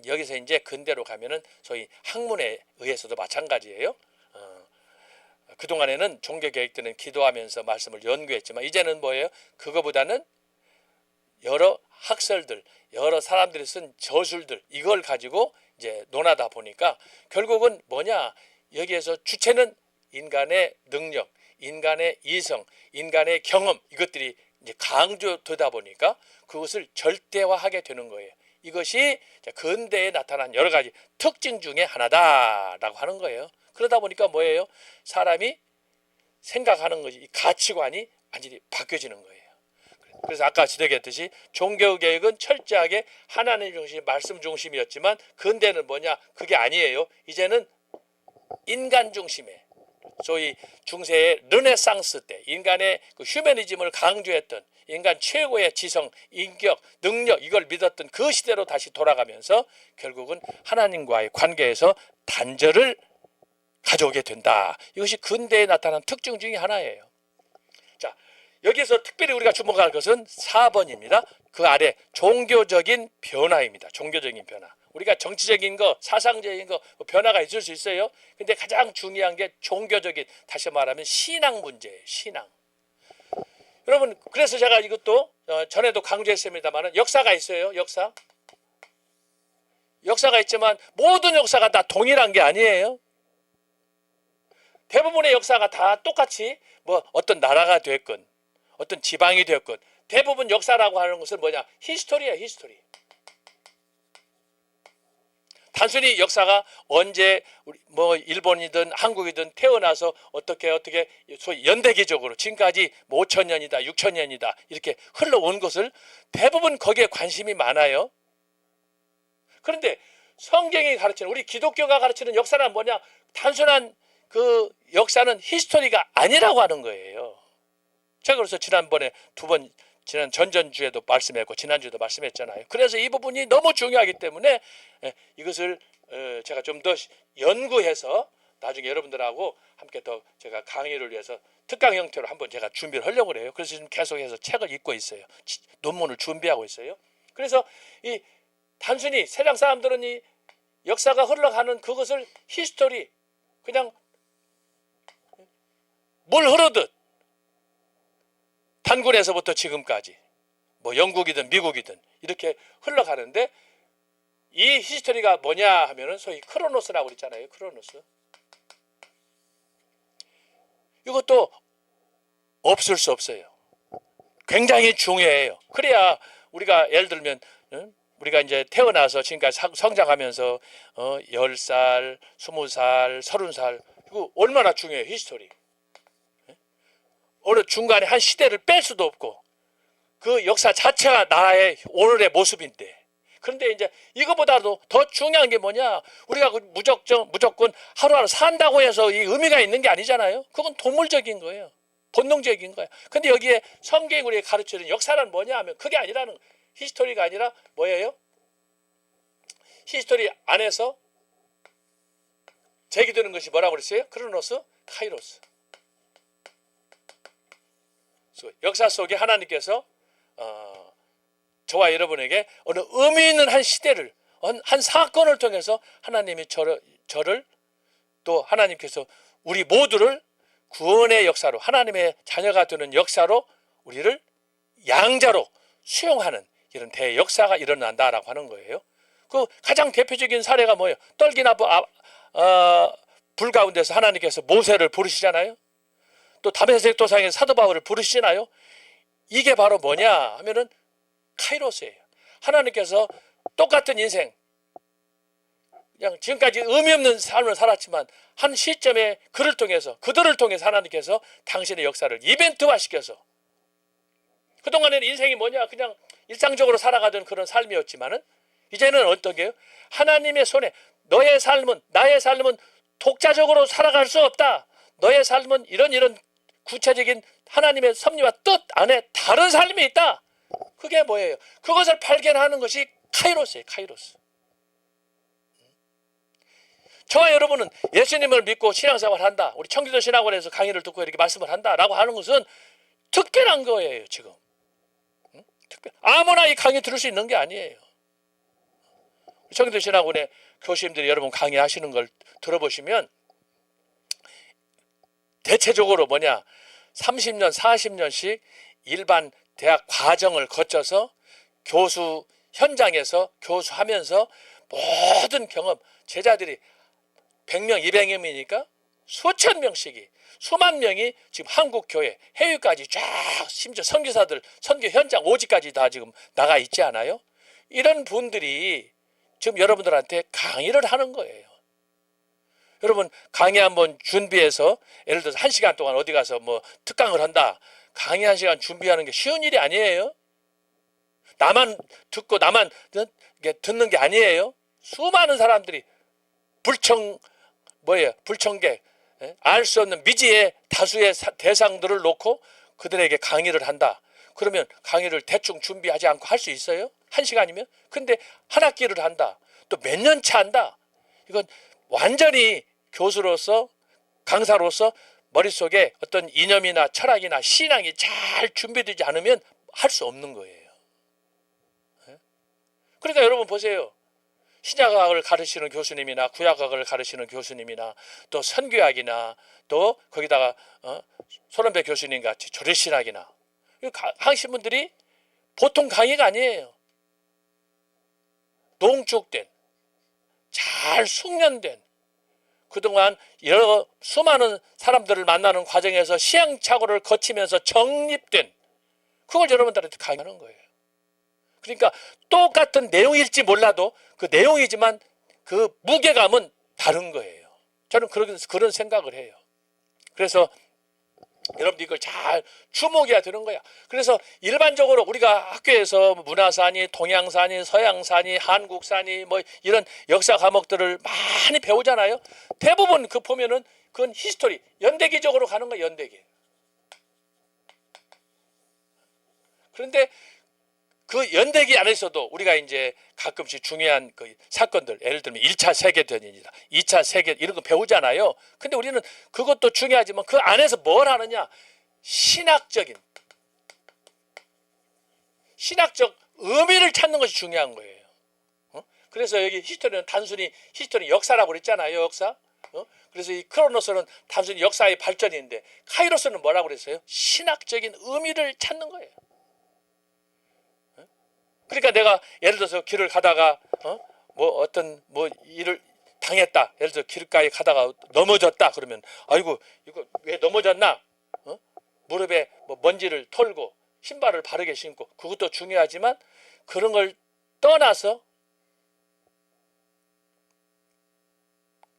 여기서 이제 근대로 가면은 소위 학문에 의해서도 마찬가지예요. 그동안에는 종교개혁 때는 기도하면서 말씀을 연구했지만 이제는 뭐예요? 그거보다는 여러 학설들, 여러 사람들이 쓴 저술들 이걸 가지고 이제 논하다 보니까 결국은 뭐냐? 여기에서 주체는 인간의 능력, 인간의 이성, 인간의 경험 이것들이 이제 강조되다 보니까 그것을 절대화하게 되는 거예요. 이것이 근대에 나타난 여러 가지 특징 중에 하나다라고 하는 거예요. 그러다 보니까 뭐예요? 사람이 생각하는 것이 가치관이 완전히 바뀌어지는 거예요. 그래서 아까 지적했듯이 종교개혁은 철저하게 하나님 중심, 말씀 중심이었지만 근대는 뭐냐? 그게 아니에요. 이제는 인간 중심의 소위 중세의 르네상스 때 인간의 그 휴머니즘을 강조했던 인간 최고의 지성, 인격, 능력 이걸 믿었던 그 시대로 다시 돌아가면서 결국은 하나님과의 관계에서 단절을 가져오게 된다. 이것이 근대에 나타난 특징 중에 하나예요. 자, 여기서 특별히 우리가 주목할 것은 4번입니다. 그 아래 종교적인 변화입니다. 종교적인 변화. 우리가 정치적인 거, 사상적인 거 변화가 있을 수 있어요. 근데 가장 중요한 게 종교적인, 다시 말하면 신앙 문제예요. 신앙. 여러분, 그래서 제가 이것도 전에도 강조했습니다만 역사가 있어요. 역사가 있지만 모든 역사가 다 동일한 게 아니에요. 대부분의 역사가 다 똑같이 뭐 어떤 나라가 됐건 어떤 지방이 됐건 대부분 역사라고 하는 것은 뭐냐? 히스토리야, 히스토리. 단순히 역사가 언제 뭐 일본이든 한국이든 태어나서 어떻게 소위 연대기적으로 지금까지 뭐 5,000년이다, 6,000년이다 이렇게 흘러온 것을 대부분 거기에 관심이 많아요. 그런데 성경이 가르치는 우리 기독교가 가르치는 역사는 뭐냐? 단순한 그 역사는 히스토리가 아니라고 하는 거예요. 제가 그래서 지난번에 지난 전전주에도 말씀했고 지난주에도 말씀했잖아요. 그래서 이 부분이 너무 중요하기 때문에 이것을 제가 좀 더 연구해서 나중에 여러분들하고 함께 더 제가 강의를 위해서 특강 형태로 한번 제가 준비를 하려고 해요. 그래서 지금 계속해서 책을 읽고 있어요. 논문을 준비하고 있어요. 그래서 이 단순히 세상 사람들은 이 역사가 흘러가는 그것을 히스토리 그냥 물 흐르듯 단군에서부터 지금까지 뭐 영국이든 미국이든 이렇게 흘러가는데 이 히스토리가 뭐냐 하면은 소위 크로노스라고 그랬잖아요. 크로노스. 이것도 없을 수 없어요. 굉장히 중요해요. 그래야 우리가 예를 들면 우리가 이제 태어나서 지금까지 성장하면서 10살, 20살, 30살 이거 얼마나 중요해요. 히스토리. 어느 중간에 한 시대를 뺄 수도 없고 그 역사 자체가 나의 오늘의 모습인데 그런데 이제 이거보다도 더 중요한 게 뭐냐 우리가 무조건 하루하루 산다고 해서 이 의미가 있는 게 아니잖아요. 그건 동물적인 거예요. 본능적인 거예요. 근데 여기에 성경이 우리에게 가르치는 역사는 뭐냐 하면 그게 아니라는 히스토리가 아니라 뭐예요? 히스토리 안에서 제기되는 것이 뭐라고 그랬어요? 크로노스, 카이로스. 역사 속에 하나님께서 저와 여러분에게 어느 의미 있는 한 시대를 한 사건을 통해서 하나님이 저를 또 하나님께서 우리 모두를 구원의 역사로 하나님의 자녀가 되는 역사로 우리를 양자로 수용하는 이런 대역사가 일어난다라고 하는 거예요. 그 가장 대표적인 사례가 뭐예요? 떨기나무 불 가운데서 하나님께서 모세를 부르시잖아요. 또 다메섹 도상의 사도 바울을 부르시나요? 이게 바로 뭐냐 하면은 카이로스예요. 하나님께서 똑같은 인생 그냥 지금까지 의미 없는 삶을 살았지만 한 시점에 그들을 통해서 하나님께서 당신의 역사를 이벤트화 시켜서 그동안에는 인생이 뭐냐 그냥 일상적으로 살아가던 그런 삶이었지만은 이제는 어떤 게요? 하나님의 손에 너의 삶은 나의 삶은 독자적으로 살아갈 수 없다. 너의 삶은 이런 구체적인 하나님의 섭리와 뜻 안에 다른 삶이 있다. 그게 뭐예요? 그것을 발견하는 것이 카이로스예요. 카이로스. 저와 여러분은 예수님을 믿고 신앙생활을 한다. 우리 청기도 신학원에서 강의를 듣고 이렇게 말씀을 한다라고 하는 것은 특별한 거예요. 지금. 아무나 이 강의 들을 수 있는 게 아니에요. 청기도 신학원의 교수님들이 여러분 강의하시는 걸 들어보시면 대체적으로 30년, 40년씩 일반 대학 과정을 거쳐서 교수 현장에서 교수하면서 모든 경험, 제자들이 100명, 200명이니까 수천 명씩이 수만 명이 지금 한국 교회 해외까지 쫙 심지어 선교사들 선교 현장 오지까지 다 지금 나가 있지 않아요? 이런 분들이 지금 여러분들한테 강의를 하는 거예요. 여러분 강의 한번 준비해서 예를 들어서 1시간 동안 어디 가서 뭐 특강을 한다. 강의 1시간 준비하는 게 쉬운 일이 아니에요. 나만 듣고 나만 듣는 게 아니에요. 수많은 사람들이 불청객 알 수 없는 미지의 다수의 대상들을 놓고 그들에게 강의를 한다. 그러면 강의를 대충 준비하지 않고 할 수 있어요? 1시간이면? 근데 한 학기를 한다. 또 몇 년차 한다. 이건 완전히 교수로서 강사로서 머릿속에 어떤 이념이나 철학이나 신앙이 잘 준비되지 않으면 할 수 없는 거예요. 그러니까 여러분 보세요. 신약학을 가르치는 교수님이나 구약학을 가르치는 교수님이나 또 선교학이나 또 거기다가 손원배 교수님 같이 조례신학이나 하신 분들이 보통 강의가 아니에요. 농축된 잘 숙련된 그동안 여러 수많은 사람들을 만나는 과정에서 시행착오를 거치면서 정립된 그걸 여러분들한테 강의하는 거예요. 그러니까 똑같은 내용일지 몰라도 그 내용이지만 그 무게감은 다른 거예요. 저는 그런 생각을 해요. 그래서 여러분들 이걸 잘 주목해야 되는 거야. 그래서 일반적으로 우리가 학교에서 문화사니, 동양사니, 서양사니, 한국사니 뭐 이런 역사 과목들을 많이 배우잖아요. 대부분 그 보면은 그건 히스토리, 연대기적으로 가는 거예요. 연대기. 그런데 그 연대기 안에서도 우리가 이제 가끔씩 중요한 그 사건들, 예를 들면 1차 세계대전이다, 2차 세계 이런 거 배우잖아요. 근데 우리는 그것도 중요하지만 그 안에서 뭘 하느냐? 신학적 의미를 찾는 것이 중요한 거예요. 그래서 여기 히스토리는 단순히 히스토리 역사라고 그랬잖아요. 역사. 그래서 이 크로노스는 단순히 역사의 발전인데 카이로스는 뭐라고 그랬어요? 신학적인 의미를 찾는 거예요. 그러니까 내가 예를 들어서 길을 가다가 어떤 일을 당했다. 예를 들어 길가에 가다가 넘어졌다. 그러면 아이고 이거 왜 넘어졌나? 무릎에 먼지를 털고 신발을 바르게 신고 그것도 중요하지만 그런 걸 떠나서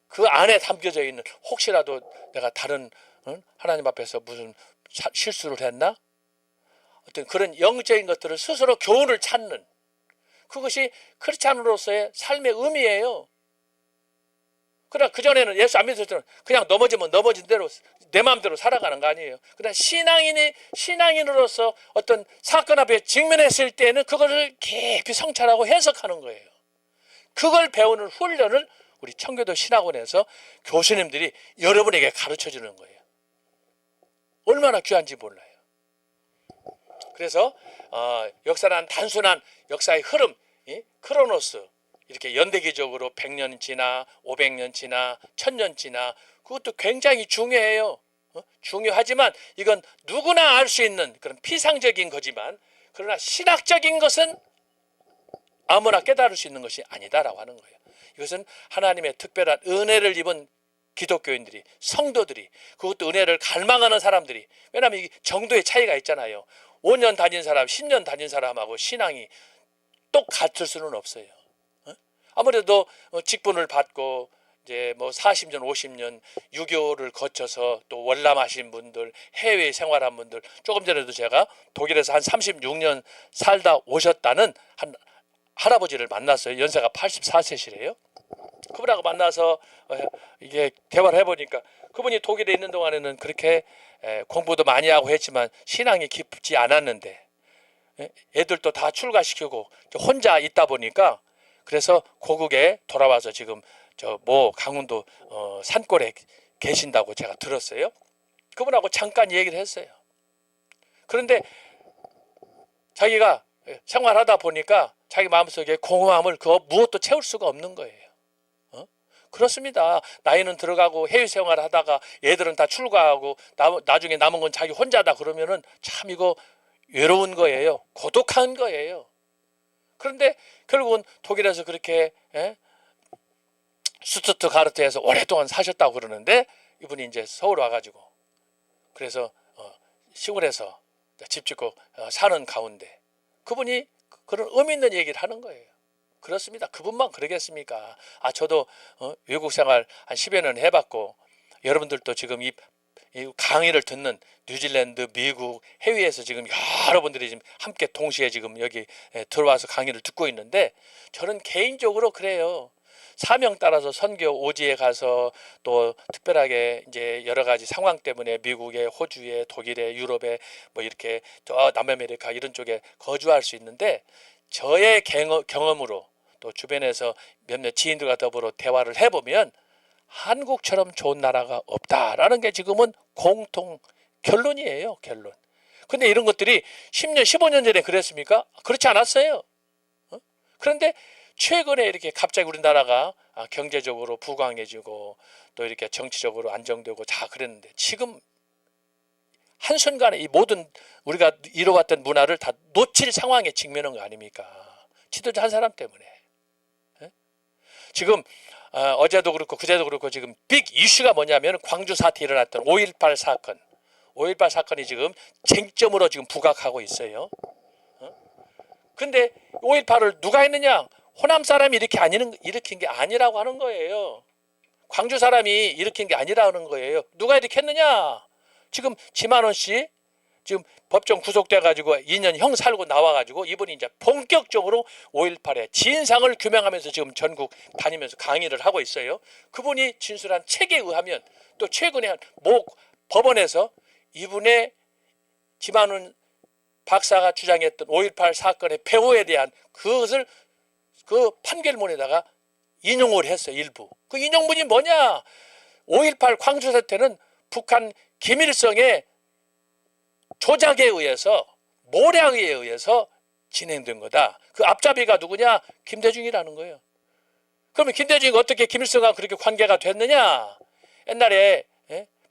그 안에 담겨져 있는 혹시라도 내가 다른 하나님 앞에서 무슨 실수를 했나? 어떤 그런 영적인 것들을 스스로 교훈을 찾는 그것이 크리스찬으로서의 삶의 의미예요. 그러나 그전에는 예수 안 믿을 때는 그냥 넘어지면 넘어진 대로 내 마음대로 살아가는 거 아니에요. 그러나 신앙인으로서 어떤 사건 앞에 직면했을 때는 그것을 깊이 성찰하고 해석하는 거예요. 그걸 배우는 훈련을 우리 청교도 신학원에서 교수님들이 여러분에게 가르쳐 주는 거예요. 얼마나 귀한지 몰라요. 그래서 역사란 단순한 역사의 흐름, 크로노스 이렇게 연대기적으로 100년 지나 500년 지나 1000년 지나 그것도 굉장히 중요해요. 중요하지만 이건 누구나 알 수 있는 그런 피상적인 거지만 그러나 신학적인 것은 아무나 깨달을 수 있는 것이 아니다라고 하는 거예요. 이것은 하나님의 특별한 은혜를 입은 기독교인들이 성도들이 그것도 은혜를 갈망하는 사람들이 왜냐하면 이 정도의 차이가 있잖아요. 5년 다닌 사람, 10년 다닌 사람하고 신앙이 똑같을 수는 없어요. 아무래도 직분을 받고 이제 40년, 50년 유교를 거쳐서 또 월남하신 분들, 해외 생활한 분들, 조금 전에도 제가 독일에서 한 36년 살다 오셨다는 한 할아버지를 만났어요. 연세가 84세시래요. 그분하고 만나서 이게 대화를 해보니까 그분이 독일에 있는 동안에는 그렇게 공부도 많이 하고 했지만 신앙이 깊지 않았는데 애들도 다 출가시키고 혼자 있다 보니까 그래서 고국에 돌아와서 지금 강원도 산골에 계신다고 제가 들었어요. 그분하고 잠깐 얘기를 했어요. 그런데 자기가 생활하다 보니까 자기 마음속에 공허함을 무엇도 채울 수가 없는 거예요. 그렇습니다. 나이는 들어가고 해외 생활을 하다가 얘들은 다 출가하고 나중에 남은 건 자기 혼자다 그러면은 참 이거 외로운 거예요. 고독한 거예요. 그런데 결국은 독일에서 그렇게 슈투트가르트에서 오랫동안 사셨다고 그러는데 이분이 이제 서울 와가지고 그래서 시골에서 집 짓고 사는 가운데 그분이 그런 의미 있는 얘기를 하는 거예요. 그렇습니다. 그분만 그러겠습니까? 저도 외국 생활 한 10여 년 해봤고 여러분들도 지금 이 강의를 듣는 뉴질랜드, 미국, 해외에서 지금 여러분들이 지금 함께 동시에 지금 여기 들어와서 강의를 듣고 있는데 저는 개인적으로 그래요. 사명 따라서 선교 오지에 가서 또 특별하게 이제 여러 가지 상황 때문에 미국에, 호주에, 독일에, 유럽에 뭐 이렇게 저 남아메리카 이런 쪽에 거주할 수 있는데 저의 경험으로 또 주변에서 몇몇 지인들과 더불어 대화를 해보면 한국처럼 좋은 나라가 없다라는 게 지금은 공통 결론이에요. 결론. 근데 이런 것들이 10년, 15년 전에 그랬습니까? 그렇지 않았어요. 그런데 최근에 이렇게 갑자기 우리나라가 경제적으로 부강해지고 또 이렇게 정치적으로 안정되고 다 그랬는데 지금 한순간에 이 모든 우리가 이뤄왔던 문화를 다 놓칠 상황에 직면한 거 아닙니까? 지도자 한 사람 때문에. 지금 어제도 그렇고 그제도 그렇고 지금 빅 이슈가 뭐냐면 광주 사태 일어났던 5.18 사건. 5.18 사건이 지금 쟁점으로 지금 부각하고 있어요. 근데 5.18을 누가 했느냐? 호남 사람이 일으킨 게 아니라고 하는 거예요. 광주 사람이 일으킨 게 아니라는 거예요. 누가 일으켰느냐? 지금 지만원 씨 지금 법정 구속돼 가지고 2년 형 살고 나와 가지고 이분이 이제 본격적으로 5.18의 진상을 규명하면서 지금 전국 다니면서 강의를 하고 있어요. 그분이 진술한 책에 의하면 또 최근에 모 법원에서 이분의 지만원 박사가 주장했던 5.18 사건의 배후에 대한 그것을 그 판결문에다가 인용을 했어요. 일부. 그 인용문이 뭐냐? 5.18 광주 사태는 북한 김일성의 조작에 의해서 모략에 의해서 진행된 거다. 그 앞잡이가 누구냐? 김대중이라는 거예요. 그러면 김대중이 어떻게 김일성과 그렇게 관계가 됐느냐? 옛날에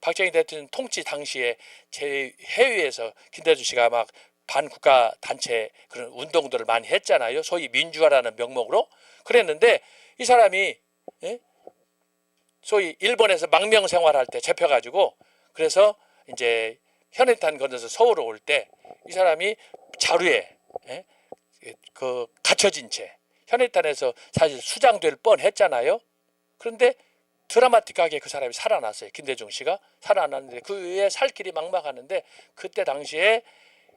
박정희 대통령 통치 당시에 제 해외에서 김대중 씨가 막 반국가 단체 그런 운동들을 많이 했잖아요. 소위 민주화라는 명목으로 그랬는데 이 사람이 소위 일본에서 망명 생활할 때 잡혀가지고 그래서 이제 현해탄 건너서 서울에 올 때 이 사람이 자루에 그 갇혀진 채 현해탄에서 사실 수장될 뻔했잖아요. 그런데 드라마틱하게 그 사람이 살아났어요. 김대중 씨가 살아났는데 그 위에 살 길이 막막하는데 그때 당시에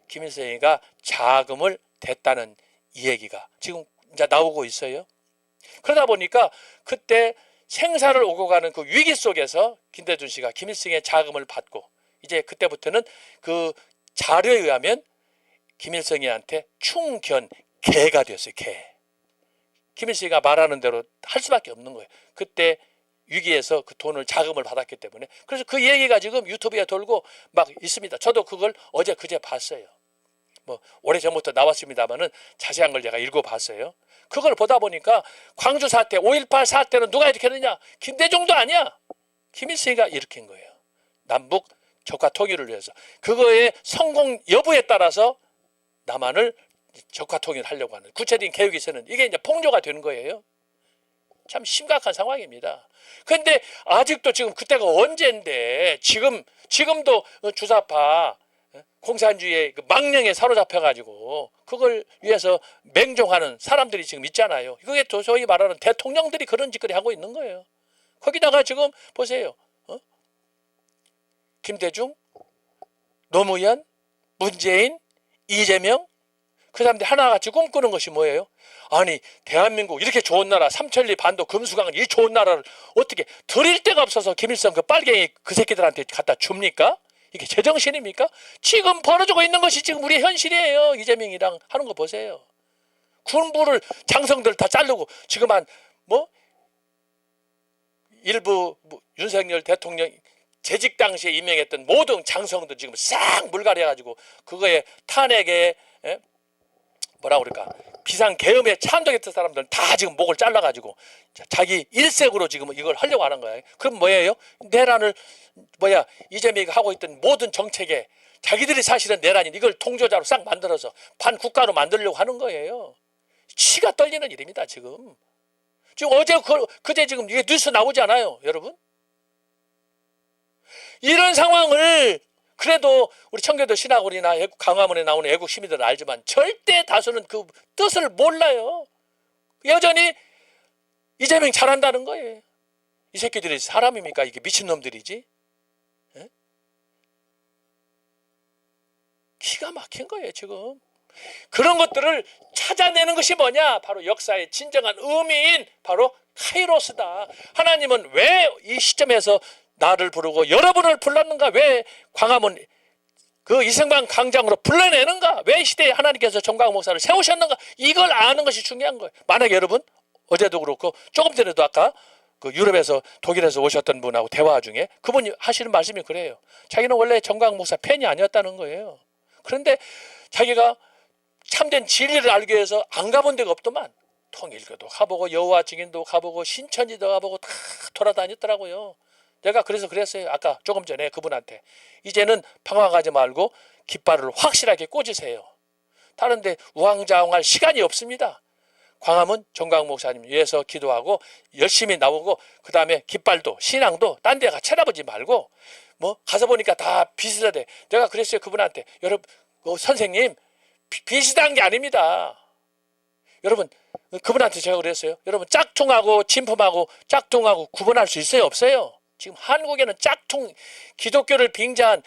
김일성이가 자금을 댔다는 이 얘기가 지금 이제 나오고 있어요. 그러다 보니까 그때 생사를 오고 가는 그 위기 속에서 김대중 씨가 김일성의 자금을 받고 이제 그때부터는 그 자료에 의하면 김일성이한테 충견 개가 됐어요. 개. 김일성이가 말하는 대로 할 수밖에 없는 거예요. 그때 위기에서 그 돈을 자금을 받았기 때문에 그래서 그 얘기가 지금 유튜브에 돌고 막 있습니다. 저도 그걸 어제 그제 봤어요. 뭐 오래전부터 나왔습니다만은 자세한 걸 제가 읽어봤어요. 그걸 보다 보니까 광주 사태, 5.18 사태는 누가 일으켰느냐? 김대중도 아니야. 김일성이가 일으킨 거예요. 남북 적화 통일을 위해서. 그거의 성공 여부에 따라서 남한을 적화 통일하려고 하는 구체적인 계획이 있었는 이게 이제 폭로가 되는 거예요. 참 심각한 상황입니다. 그런데 아직도 지금 그때가 언제인데 지금도 주사파 공산주의의 그 망령에 사로잡혀가지고 그걸 위해서 맹종하는 사람들이 지금 있잖아요. 그게 소위 말하는 대통령들이 그런 짓거리 하고 있는 거예요. 거기다가 지금 보세요. 김대중, 노무현, 문재인, 이재명 그 사람들이 하나같이 꿈꾸는 것이 뭐예요? 아니 대한민국 이렇게 좋은 나라 삼천리 반도 금수강 이 좋은 나라를 어떻게 드릴 데가 없어서 김일성 그 빨갱이 그 새끼들한테 갖다 줍니까? 이게 제정신입니까? 지금 벌어지고 있는 것이 지금 우리의 현실이에요. 이재명이랑 하는 거 보세요. 군부를 장성들 다 자르고 지금 한 일부 윤석열 대통령 재직 당시에 임명했던 모든 장성들 지금 싹 물갈해가지고 그거에 탄핵에 뭐라 그럴까 비상계엄에 찬동했던 사람들은 다 지금 목을 잘라가지고 자기 일색으로 지금 이걸 하려고 하는 거예요. 그럼 뭐예요? 내란을 이재명이 하고 있던 모든 정책에 자기들이 사실은 내란인 이걸 통조자로 싹 만들어서 반국가로 만들려고 하는 거예요. 치가 떨리는 일입니다. 지금 어제 그제 지금 이게 뉴스 나오지 않아요, 여러분? 이런 상황을 그래도 우리 청교도 신학원이나 강화문에 나오는 애국 시민들은 알지만 절대 다수는 그 뜻을 몰라요. 여전히 이재명 잘한다는 거예요. 이 새끼들이 사람입니까? 이게 미친놈들이지. 에? 기가 막힌 거예요 지금. 그런 것들을 찾아내는 것이 뭐냐? 바로 역사의 진정한 의미인 바로 카이로스다. 하나님은 왜 이 시점에서 나를 부르고 여러분을 불렀는가? 왜 광화문 그 이승만 광장으로 불러내는가? 왜 이 시대에 하나님께서 정광훈 목사를 세우셨는가? 이걸 아는 것이 중요한 거예요. 만약에 여러분 어제도 그렇고 조금 전에도 아까 그 유럽에서 독일에서 오셨던 분하고 대화 중에 그분이 하시는 말씀이 그래요. 자기는 원래 정광훈 목사 팬이 아니었다는 거예요. 그런데 자기가 참된 진리를 알기 위해서 안 가본 데가 없더만 통일교도 가보고 여호와 증인도 가보고 신천지도 가보고 다 돌아다녔더라고요. 내가 그래서 그랬어요. 아까 조금 전에 그분한테 이제는 방황하지 말고 깃발을 확실하게 꽂으세요. 다른데 우왕좌왕할 시간이 없습니다. 광화문 정광훈 목사님 위해서 기도하고 열심히 나오고 그 다음에 깃발도 신앙도 딴 데 쳐다보지 말고 뭐 가서 보니까 다 비슷하대. 내가 그랬어요 그분한테. 여러분 선생님 비슷한 게 아닙니다. 여러분 그분한테 제가 그랬어요. 여러분 짝퉁하고 진품하고 짝퉁하고 구분할 수 있어요 없어요? 지금 한국에는 짝퉁 기독교를 빙자한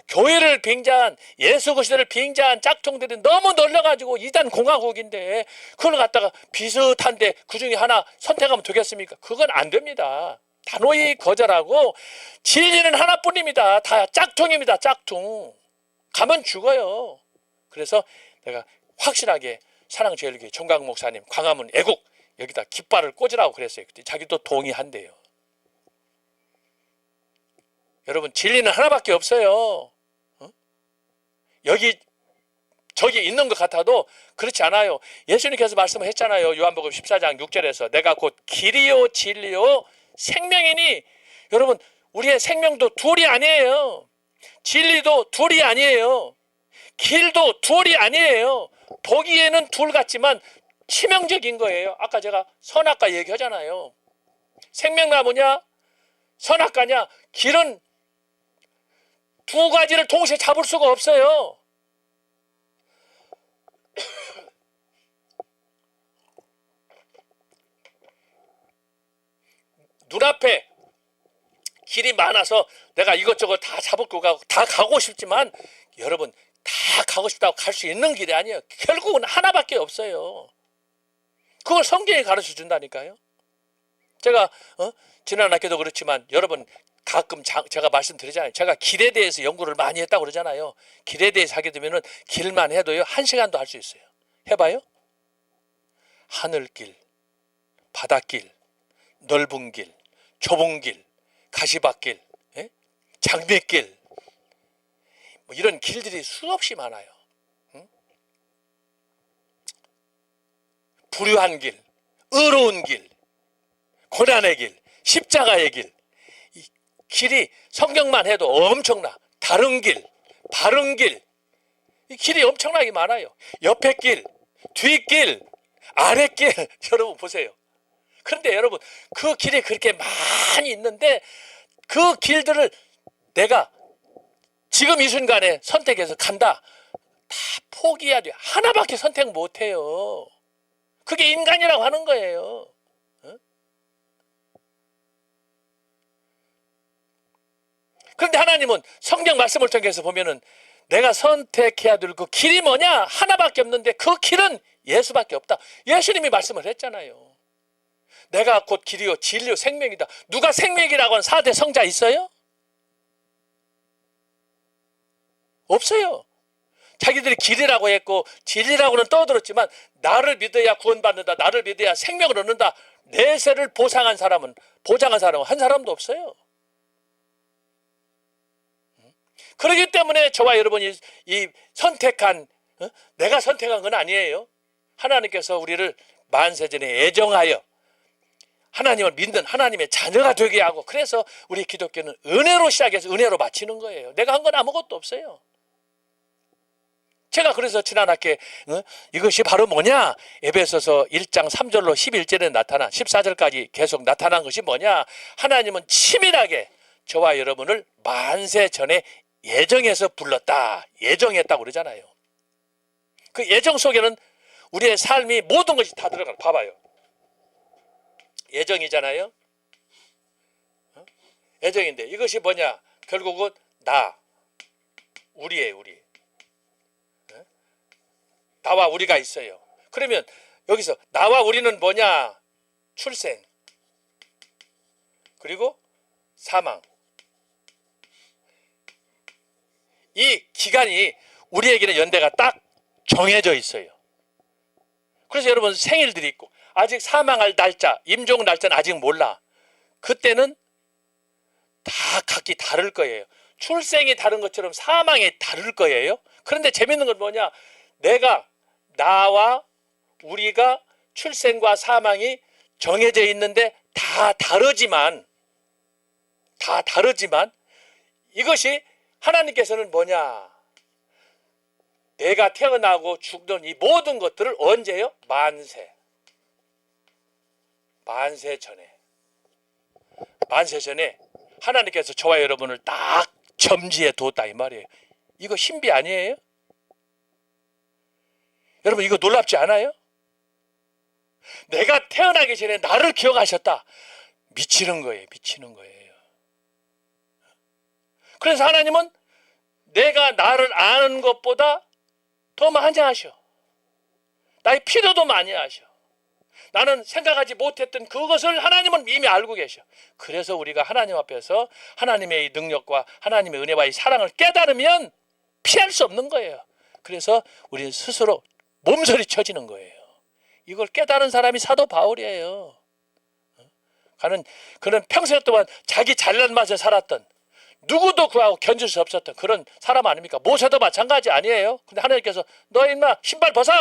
교회를 빙자한 예수 그리스도를 빙자한 짝퉁들이 너무 놀려가지고 이단 공화국인데 그걸 갖다가 비슷한데 그 중에 하나 선택하면 되겠습니까? 그건 안 됩니다. 단호히 거절하고 진리는 하나뿐입니다. 다 짝퉁입니다. 짝퉁. 가면 죽어요. 그래서 내가 확실하게 사랑제일교회 정광훈 목사님 광화문 애국 여기다 깃발을 꽂으라고 그랬어요. 그때 자기도 동의한대요. 여러분 진리는 하나밖에 없어요. 여기 저기 있는 것 같아도 그렇지 않아요. 예수님께서 말씀했잖아요. 요한복음 14장 6절에서 내가 곧 길이요 진리요 생명이니. 여러분 우리의 생명도 둘이 아니에요. 진리도 둘이 아니에요. 길도 둘이 아니에요. 보기에는 둘 같지만 치명적인 거예요. 아까 제가 선악과 얘기하잖아요. 생명나무냐 선악과냐. 길은 두 가지를 동시에 잡을 수가 없어요. 눈앞에 길이 많아서 내가 이것저것 다 잡고 가고 다 가고 싶지만 여러분 다 가고 싶다고 갈 수 있는 길이 아니에요. 결국은 하나밖에 없어요. 그걸 성경이 가르쳐 준다니까요. 제가 지난 학기도 그렇지만 여러분 가끔 제가 말씀드리잖아요. 제가 길에 대해서 연구를 많이 했다고 그러잖아요. 길에 대해서 하게 되면은 길만 해도요 1시간도 할 수 있어요. 해봐요. 하늘길, 바닷길, 넓은 길, 좁은 길, 가시밭길, 장례길 뭐 이런 길들이 수없이 많아요. 불의한 길, 의로운 길, 고난의 길, 십자가의 길. 이 길이 성경만 해도 엄청나. 다른 길, 바른 길. 이 길이 엄청나게 많아요. 옆에 길, 뒷길, 아랫길. 여러분 보세요. 그런데 여러분 그 길이 그렇게 많이 있는데 그 길들을 내가 지금 이 순간에 선택해서 간다. 다 포기해야 돼요. 하나밖에 선택 못해요. 그게 인간이라고 하는 거예요. 그런데 하나님은 성경 말씀을 통해서 보면은 내가 선택해야 될 그 길이 뭐냐? 하나밖에 없는데 그 길은 예수밖에 없다. 예수님이 말씀을 했잖아요. 내가 곧 길이요 진리요 생명이다. 누가 생명이라고 하는 4대 성자 있어요? 없어요. 자기들이 길이라고 했고 진리라고는 떠들었지만 나를 믿어야 구원받는다. 나를 믿어야 생명을 얻는다. 내세를 보장한 사람은 한 사람도 없어요. 그렇기 때문에 저와 여러분이 이 선택한 내가 선택한 건 아니에요. 하나님께서 우리를 만세전에 애정하여 하나님을 믿는 하나님의 자녀가 되게 하고 그래서 우리 기독교는 은혜로 시작해서 은혜로 마치는 거예요. 내가 한 건 아무것도 없어요. 제가 그래서 지난 학기에 이것이 바로 뭐냐? 에베소서 1장 3절로 11절에 나타난 14절까지 계속 나타난 것이 뭐냐? 하나님은 치밀하게 저와 여러분을 만세 전에 예정해서 불렀다. 예정했다고 그러잖아요. 그 예정 속에는 우리의 삶이 모든 것이 다 들어가요. 봐봐요. 예정이잖아요. 예정인데 이것이 뭐냐? 결국은 나, 우리예요. 우리. 나와 우리가 있어요. 그러면 여기서 나와 우리는 뭐냐? 출생, 그리고 사망. 이 기간이 우리에게는 연대가 딱 정해져 있어요. 그래서 여러분 생일들이 있고 아직 사망할 날짜, 임종 날짜는 아직 몰라. 그때는 다 각기 다를 거예요. 출생이 다른 것처럼 사망이 다를 거예요. 그런데 재밌는 건 뭐냐? 나와 우리가 출생과 사망이 정해져 있는데 다 다르지만 이것이 하나님께서는 뭐냐? 내가 태어나고 죽는 이 모든 것들을 언제요? 만세 전에 하나님께서 저와 여러분을 딱 점지해 뒀다 이 말이에요. 이거 신비 아니에요? 여러분 이거 놀랍지 않아요? 내가 태어나기 전에 나를 기억하셨다. 미치는 거예요. 그래서 하나님은 내가 나를 아는 것보다 더 많이 아셔. 나의 필요도 많이 아셔. 나는 생각하지 못했던 그것을 하나님은 이미 알고 계셔. 그래서 우리가 하나님 앞에서 하나님의 이 능력과 하나님의 은혜와 이 사랑을 깨달으면 피할 수 없는 거예요. 그래서 우리는 스스로 몸서리 쳐지는 거예요. 이걸 깨달은 사람이 사도 바울이에요. 그는 평생 동안 자기 잘난 맛에 살았던, 누구도 그하고 견줄 수 없었던 그런 사람 아닙니까? 모세도 마찬가지 아니에요? 근데 하나님께서 너 임마 신발 벗어!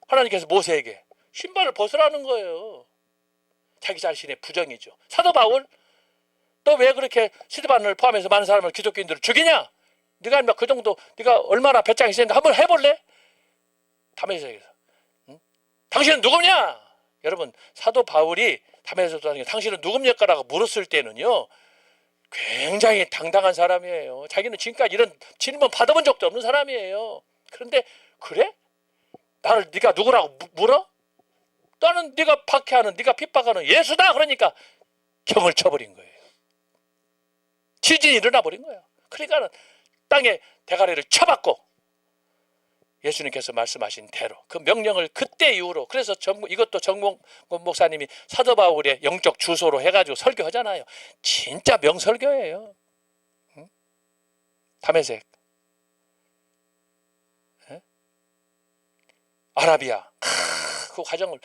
하나님께서 모세에게 신발을 벗으라는 거예요. 자기 자신의 부정이죠. 사도 바울, 너 왜 그렇게 스데반을 포함해서 많은 사람을 기독교인들을 죽이냐? 네가 임마 그 정도, 네가 얼마나 배짱이 있으니까 한번 해볼래? 다메섹에서. 응? 당신은 누구냐? 여러분 사도 바울이 다메섹에서 당신은 누굽니까라고 물었을 때는요, 굉장히 당당한 사람이에요. 자기는 지금까지 이런 질문 받아본 적도 없는 사람이에요. 그런데 그래? 나를 네가 누구라고 물어? 나는 네가 박해하는, 네가 핍박하는 예수다. 그러니까 경을 쳐버린 거예요. 지진이 일어나 버린 거야. 그러니까 땅에 대가리를 쳐박고 예수님께서 말씀하신 대로 그 명령을 그때 이후로, 그래서 이것도 정봉 목사님이 사도 바울의 영적 주소로 해가지고 설교하잖아요. 진짜 명설교예요. 응? 다메섹, 아라비아, 그 과정을,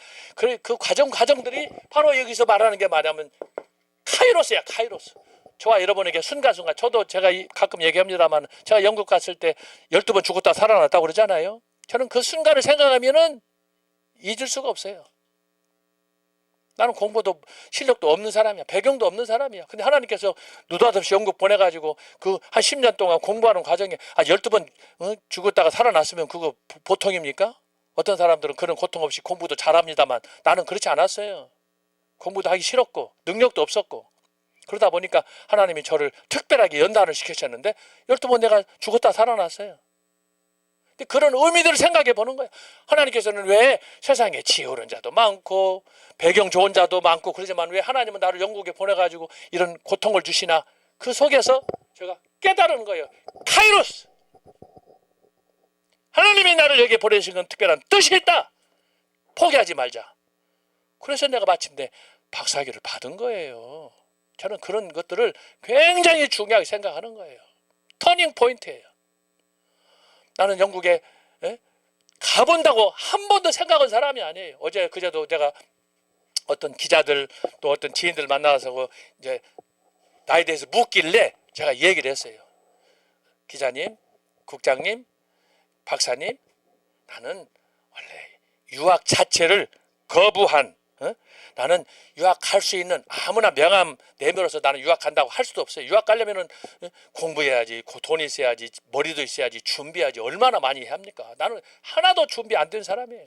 그 과정들이 바로 여기서 말하는 게 뭐냐면 카이로스야. 카이로스. 저와 여러분에게 순간순간, 저도 제가 가끔 얘기합니다만 제가 영국 갔을 때 12번 죽었다 살아났다고 그러잖아요. 저는 그 순간을 생각하면은 잊을 수가 없어요. 나는 공부도 실력도 없는 사람이야. 배경도 없는 사람이야. 근데 하나님께서 느닷없이 영국 보내가지고 그 한 10년 동안 공부하는 과정에 12번 죽었다가 살아났으면 그거 보통입니까? 어떤 사람들은 그런 고통 없이 공부도 잘합니다만 나는 그렇지 않았어요. 공부도 하기 싫었고 능력도 없었고, 그러다 보니까 하나님이 저를 특별하게 연단을 시키셨는데 12번 내가 죽었다 살아났어요. 근데 그런 의미들을 생각해 보는 거예요. 하나님께서는 왜 세상에 지혜로운 자도 많고 배경 좋은 자도 많고 그러지만 왜 하나님은 나를 영국에 보내가지고 이런 고통을 주시나? 그 속에서 제가 깨달은 거예요. 카이로스! 하나님이 나를 여기에 보내신 건 특별한 뜻이 있다. 포기하지 말자. 그래서 내가 마침내 박사학위를 받은 거예요. 저는 그런 것들을 굉장히 중요하게 생각하는 거예요. 터닝 포인트예요. 나는 영국에 가본다고 한 번도 생각한 사람이 아니에요. 어제 그제도 내가 어떤 기자들 또 어떤 지인들 만나서 이제 나에 대해서 묻길래 제가 이 얘기를 했어요. 기자님, 국장님, 박사님, 나는 원래 유학 자체를 거부한, 나는 유학할 수 있는 아무나 명함 내밀어서 나는 유학간다고 할 수도 없어요. 유학 가려면은 공부해야지, 돈 있어야지, 머리도 있어야지, 준비해야지. 얼마나 많이 해야 합니까? 나는 하나도 준비 안 된 사람이에요.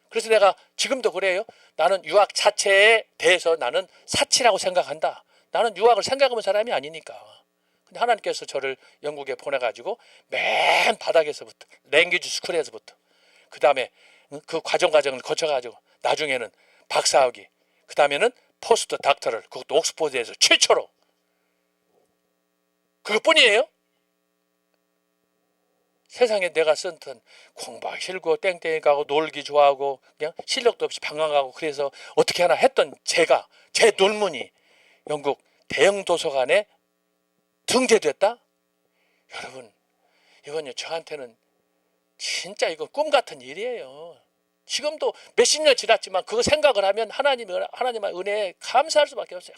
그래서 내가 지금도 그래요. 나는 유학 자체에 대해서 나는 사치라고 생각한다. 나는 유학을 생각해본 사람이 아니니까. 근데 하나님께서 저를 영국에 보내가지고 맨 바닥에서부터 랭귀지 스쿨에서부터 그 다음에 그 과정을 거쳐가지고 나중에는 박사학위, 그 다음에는 포스트 닥터를, 그것도 옥스퍼드에서 최초로. 그것뿐이에요. 세상에 내가 쓴던 공부하기 싫고 땡땡이 가고 놀기 좋아하고 그냥 실력도 없이 방황 가고 그래서 어떻게 하나 했던 제가, 제 논문이 영국 대형 도서관에 등재됐다? 여러분, 이건요 저한테는 진짜 이거 꿈 같은 일이에요. 지금도 몇십 년 지났지만 그거 생각을 하면 하나님의 은혜에 감사할 수밖에 없어요.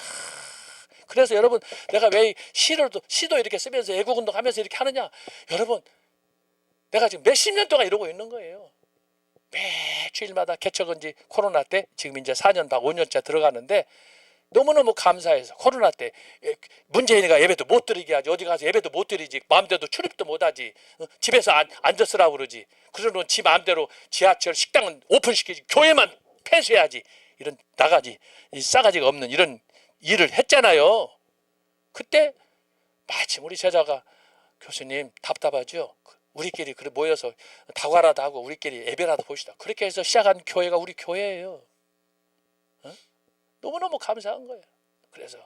그래서 여러분, 내가 왜 시도 이렇게 쓰면서 애국운동 하면서 이렇게 하느냐? 여러분, 내가 지금 몇십 년 동안 이러고 있는 거예요. 매주일마다 개척은지 코로나 때 지금 이제 4년 반 5년째 들어가는데 너무너무 감사해서 코로나 때 문재인이가 예배도 못 드리게 하지, 어디 가서 예배도 못 드리지, 마음대로 출입도 못 하지, 집에서 앉았으라고 그러지, 그러면 지 마음대로 지하철 식당은 오픈시키지, 교회만 폐쇄하지, 이런 나가지 싸가지가 없는 이런 일을 했잖아요. 그때 마침 우리 제자가 교수님 답답하죠? 우리끼리 그래 모여서 다과라도 하고 우리끼리 예배라도 보시다. 그렇게 해서 시작한 교회가 우리 교회예요. 너무너무 감사한 거예요. 그래서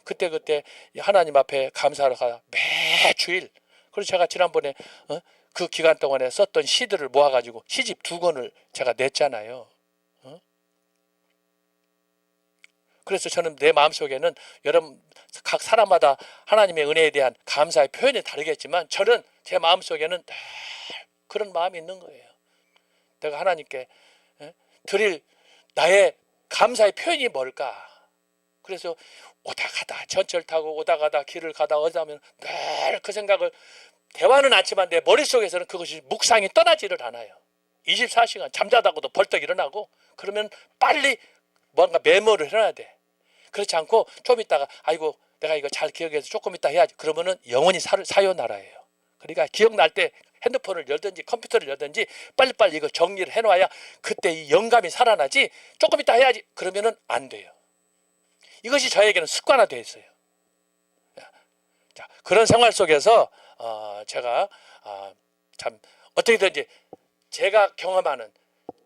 그때 하나님 앞에 감사를 가 매주일. 그래서 제가 지난번에 그 기간 동안에 썼던 시들을 모아가지고 시집 2권을 제가 냈잖아요. 그래서 저는 내 마음속에는 여러분 각 사람마다 하나님의 은혜에 대한 감사의 표현이 다르겠지만 저는 제 마음속에는 늘 그런 마음이 있는 거예요. 내가 하나님께 드릴 나의 감사의 표현이 뭘까? 그래서 오다 가다 전철 타고 오다 가다 길을 가다 어디다 하면 늘 그 생각을 대화는 않지만 내 머릿속에서는 그것이 묵상이 떠나지를 않아요. 24시간 잠자다가도 벌떡 일어나고 그러면 빨리 뭔가 메모를 해놔야 돼. 그렇지 않고 좀 있다가 아이고 내가 이거 잘 기억해서 조금 있다 해야지. 그러면은 영원히 사요나라예요. 그러니까 기억날 때 핸드폰을 열든지 컴퓨터를 열든지 빨리빨리 이거 정리를 해놔야 그때 이 영감이 살아나지. 조금 있다 해야지. 그러면은 안 돼요. 이것이 저에게는 습관화되어 있어요. 자, 그런 생활 속에서 제가 참 어떻게든지 제가 경험하는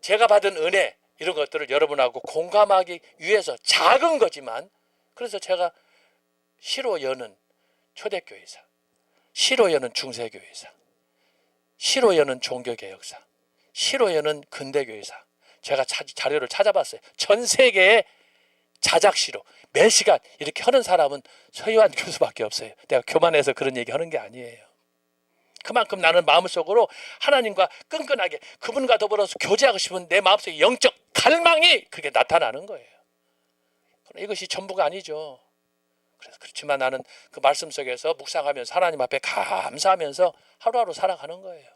제가 받은 은혜 이런 것들을 여러분하고 공감하기 위해서 작은 거지만 그래서 제가 시로 여는 초대교회사, 시로 여는 중세교회사, 시로 여는 종교개혁사, 시로 여는 근대교회사. 제가 자료를 찾아봤어요. 전 세계의 자작시로 매 시간 이렇게 하는 사람은 서유한 교수밖에 없어요. 내가 교만해서 그런 얘기 하는 게 아니에요. 그만큼 나는 마음속으로 하나님과 끈끈하게 그분과 더불어서 교제하고 싶은 내 마음속의 영적 갈망이 그렇게 나타나는 거예요. 이것이 전부가 아니죠. 그래서 그렇지만 나는 그 말씀 속에서 묵상하면서 하나님 앞에 감사하면서 하루하루 살아가는 거예요.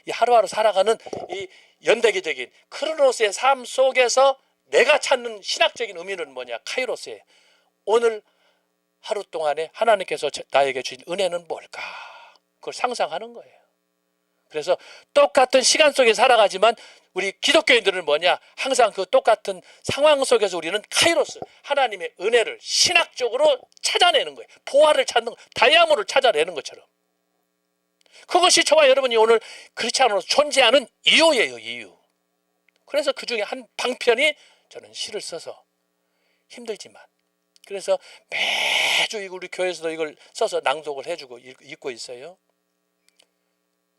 이 하루하루 살아가는 이 연대기적인 크로노스의 삶 속에서 내가 찾는 신학적인 의미는 뭐냐? 카이로스의 오늘 하루 동안에 하나님께서 나에게 주신 은혜는 뭘까? 그걸 상상하는 거예요. 그래서 똑같은 시간 속에 살아가지만 우리 기독교인들은 뭐냐? 항상 그 똑같은 상황 속에서 우리는 카이로스, 하나님의 은혜를 신학적으로 찾아내는 거예요. 보화를 찾는 거, 다이아몬드를 찾아내는 것처럼. 그것이 저와 여러분이 오늘 크리스찬으로 존재하는 이유예요. 이유. 그래서 그 중에 한 방편이 저는 시를 써서 힘들지만 그래서 매주 우리 교회에서도 이걸 써서 낭독을 해주고 읽고 있어요.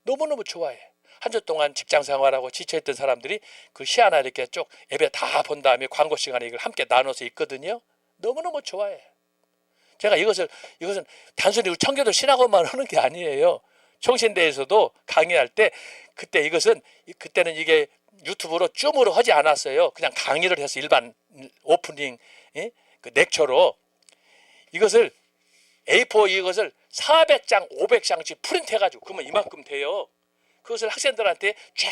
너무너무 좋아해. 한 주 동안 직장 생활하고 지쳐있던 사람들이 그 시 하나 이렇게 쭉 예배 다 본 다음에 광고 시간에 이걸 함께 나눠서 읽거든요. 너무너무 좋아해. 제가 이것은 단순히 우리 청교도 신학원만 하는 게 아니에요. 총신대에서도 강의할 때 그때는 이게 유튜브로 줌으로 하지 않았어요. 그냥 강의를 해서 일반 오프닝 그 렉처로 이것을 A4 이것을 400장 500장씩 프린트해가지고 그러면 이만큼 돼요. 그것을 학생들한테 쫙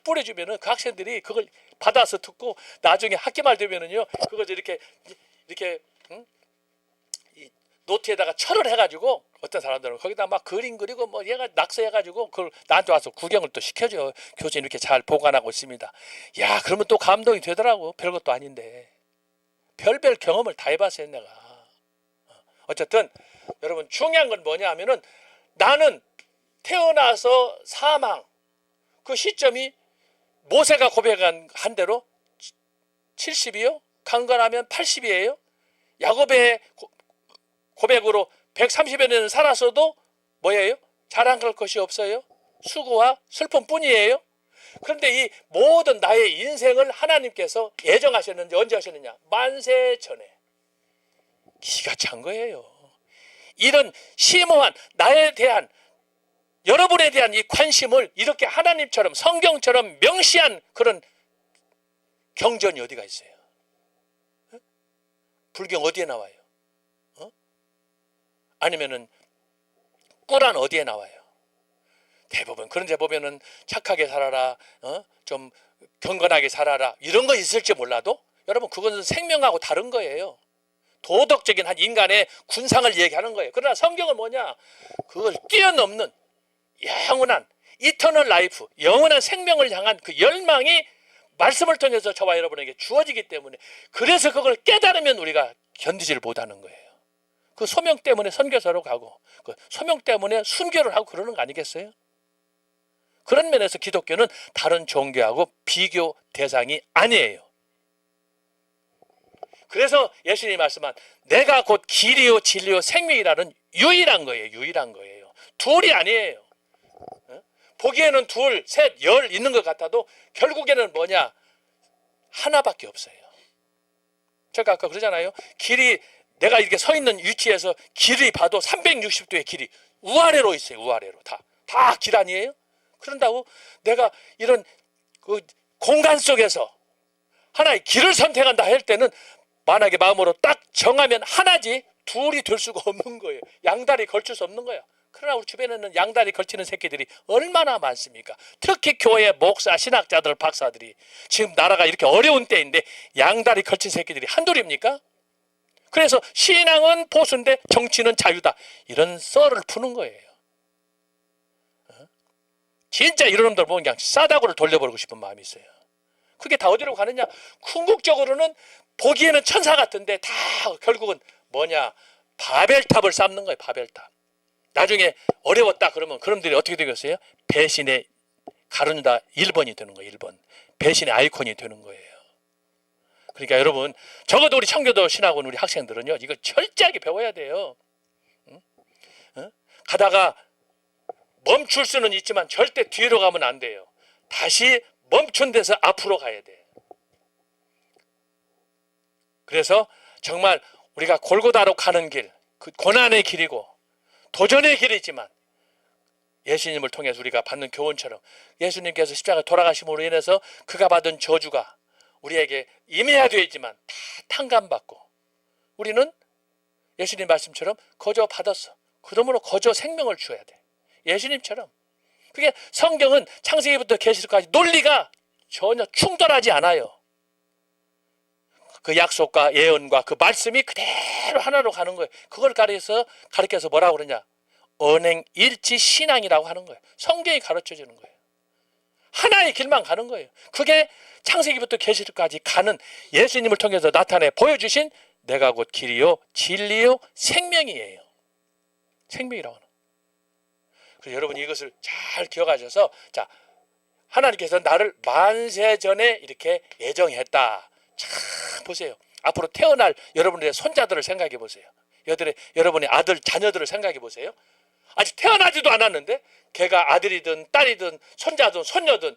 뿌려주면은 그 학생들이 그걸 받아서 듣고 나중에 학기말 되면은요 그걸 이렇게 이 노트에다가 철을 해가지고 어떤 사람들은 거기다 막 그림 그리고 뭐 얘가 낙서해가지고 그걸 나한테 와서 구경을 또 시켜줘요. 교수님 이렇게 잘 보관하고 있습니다. 야 그러면 또 감동이 되더라고. 별것도 아닌데 별별 경험을 다 해봤어요 내가. 어쨌든 여러분 중요한 건 뭐냐 하면은 나는 태어나서 사망 그 시점이 모세가 고백한 대로 70이요? 강건하면 80이에요? 야곱의 고백으로 130여 년을 살았어도 뭐예요? 자랑할 것이 없어요? 수고와 슬픔뿐이에요? 그런데 이 모든 나의 인생을 하나님께서 예정하셨는지 언제 하셨느냐? 만세 전에. 기가 찬 거예요. 이런 심오한 나에 대한 여러분에 대한 이 관심을 이렇게 하나님처럼 성경처럼 명시한 그런 경전이 어디가 있어요? 불경 어디에 나와요? 아니면은 꾸란 어디에 나와요? 대부분 그런 데 보면은 착하게 살아라, 좀 경건하게 살아라 이런 거 있을지 몰라도 여러분 그것은 생명하고 다른 거예요. 도덕적인 한 인간의 군상을 얘기하는 거예요. 그러나 성경은 뭐냐? 그걸 뛰어넘는 영원한 이터널 라이프, 영원한 생명을 향한 그 열망이 말씀을 통해서 저와 여러분에게 주어지기 때문에 그래서 그걸 깨달으면 우리가 견디지를 못하는 거예요. 그 소명 때문에 선교사로 가고 그 소명 때문에 순교를 하고 그러는 거 아니겠어요? 그런 면에서 기독교는 다른 종교하고 비교 대상이 아니에요. 그래서 예수님이 말씀한 내가 곧 길이요 진리요 생명이라는 유일한 거예요. 유일한 거예요. 둘이 아니에요. 보기에는 둘, 셋, 열 있는 것 같아도 결국에는 뭐냐? 하나밖에 없어요. 제가 아까 그러잖아요. 길이 내가 이렇게 서 있는 위치에서 길이 봐도 360도의 길이 우아래로 있어요. 우아래로 다 길 아니에요? 그런다고 내가 이런 그 공간 속에서 하나의 길을 선택한다 할 때는 만약에 마음으로 딱 정하면 하나지 둘이 될 수가 없는 거예요. 양다리 걸칠 수 없는 거예요. 그러나 우리 주변에는 양다리 걸치는 새끼들이 얼마나 많습니까? 특히 교회 목사, 신학자들, 박사들이 지금 나라가 이렇게 어려운 때인데 양다리 걸친 새끼들이 한둘입니까? 그래서 신앙은 보수인데 정치는 자유다. 이런 썰을 푸는 거예요. 진짜 이런 놈들 보면 그냥 싸다구를 돌려버리고 싶은 마음이 있어요. 그게 다 어디로 가느냐? 궁극적으로는 보기에는 천사 같은데 다 결국은 뭐냐? 바벨탑을 쌓는 거예요. 바벨탑. 나중에 어려웠다 그러면 그놈들이 어떻게 되겠어요? 배신의 가룟유다 1번이 되는 거예요. 1번. 배신의 아이콘이 되는 거예요. 그러니까 여러분 적어도 우리 청교도 신학원 우리 학생들은요. 이거 철저하게 배워야 돼요. 가다가 멈출 수는 있지만 절대 뒤로 가면 안 돼요. 다시 멈춘 데서 앞으로 가야 돼요. 그래서 정말 우리가 골고다로 가는 길, 그 고난의 길이고 도전의 길이지만 예수님을 통해서 우리가 받는 교훈처럼 예수님께서 십자가 돌아가심으로 인해서 그가 받은 저주가 우리에게 임해야 되지만 다 탕감받고 우리는 예수님 말씀처럼 거저 받았어. 그러므로 거저 생명을 주어야 돼. 예수님처럼. 그게 성경은 창세기부터 계시록까지 논리가 전혀 충돌하지 않아요. 그 약속과 예언과 그 말씀이 그대로 하나로 가는 거예요. 그걸 가르쳐서 뭐라고 그러냐? 언행일치 신앙이라고 하는 거예요. 성경이 가르쳐주는 거예요. 하나의 길만 가는 거예요. 그게 창세기부터 계시록까지 가는 예수님을 통해서 나타내 보여주신 내가 곧 길이요 진리요 생명이에요. 생명이라고 하는 거예요. 그래서 여러분이 이것을 잘 기억하셔서 자 하나님께서 나를 만세전에 이렇게 예정했다. 참 보세요. 앞으로 태어날 여러분들의 손자들을 생각해 보세요. 여러분의 아들 자녀들을 생각해 보세요. 아직 태어나지도 않았는데 걔가 아들이든 딸이든 손자든 손녀든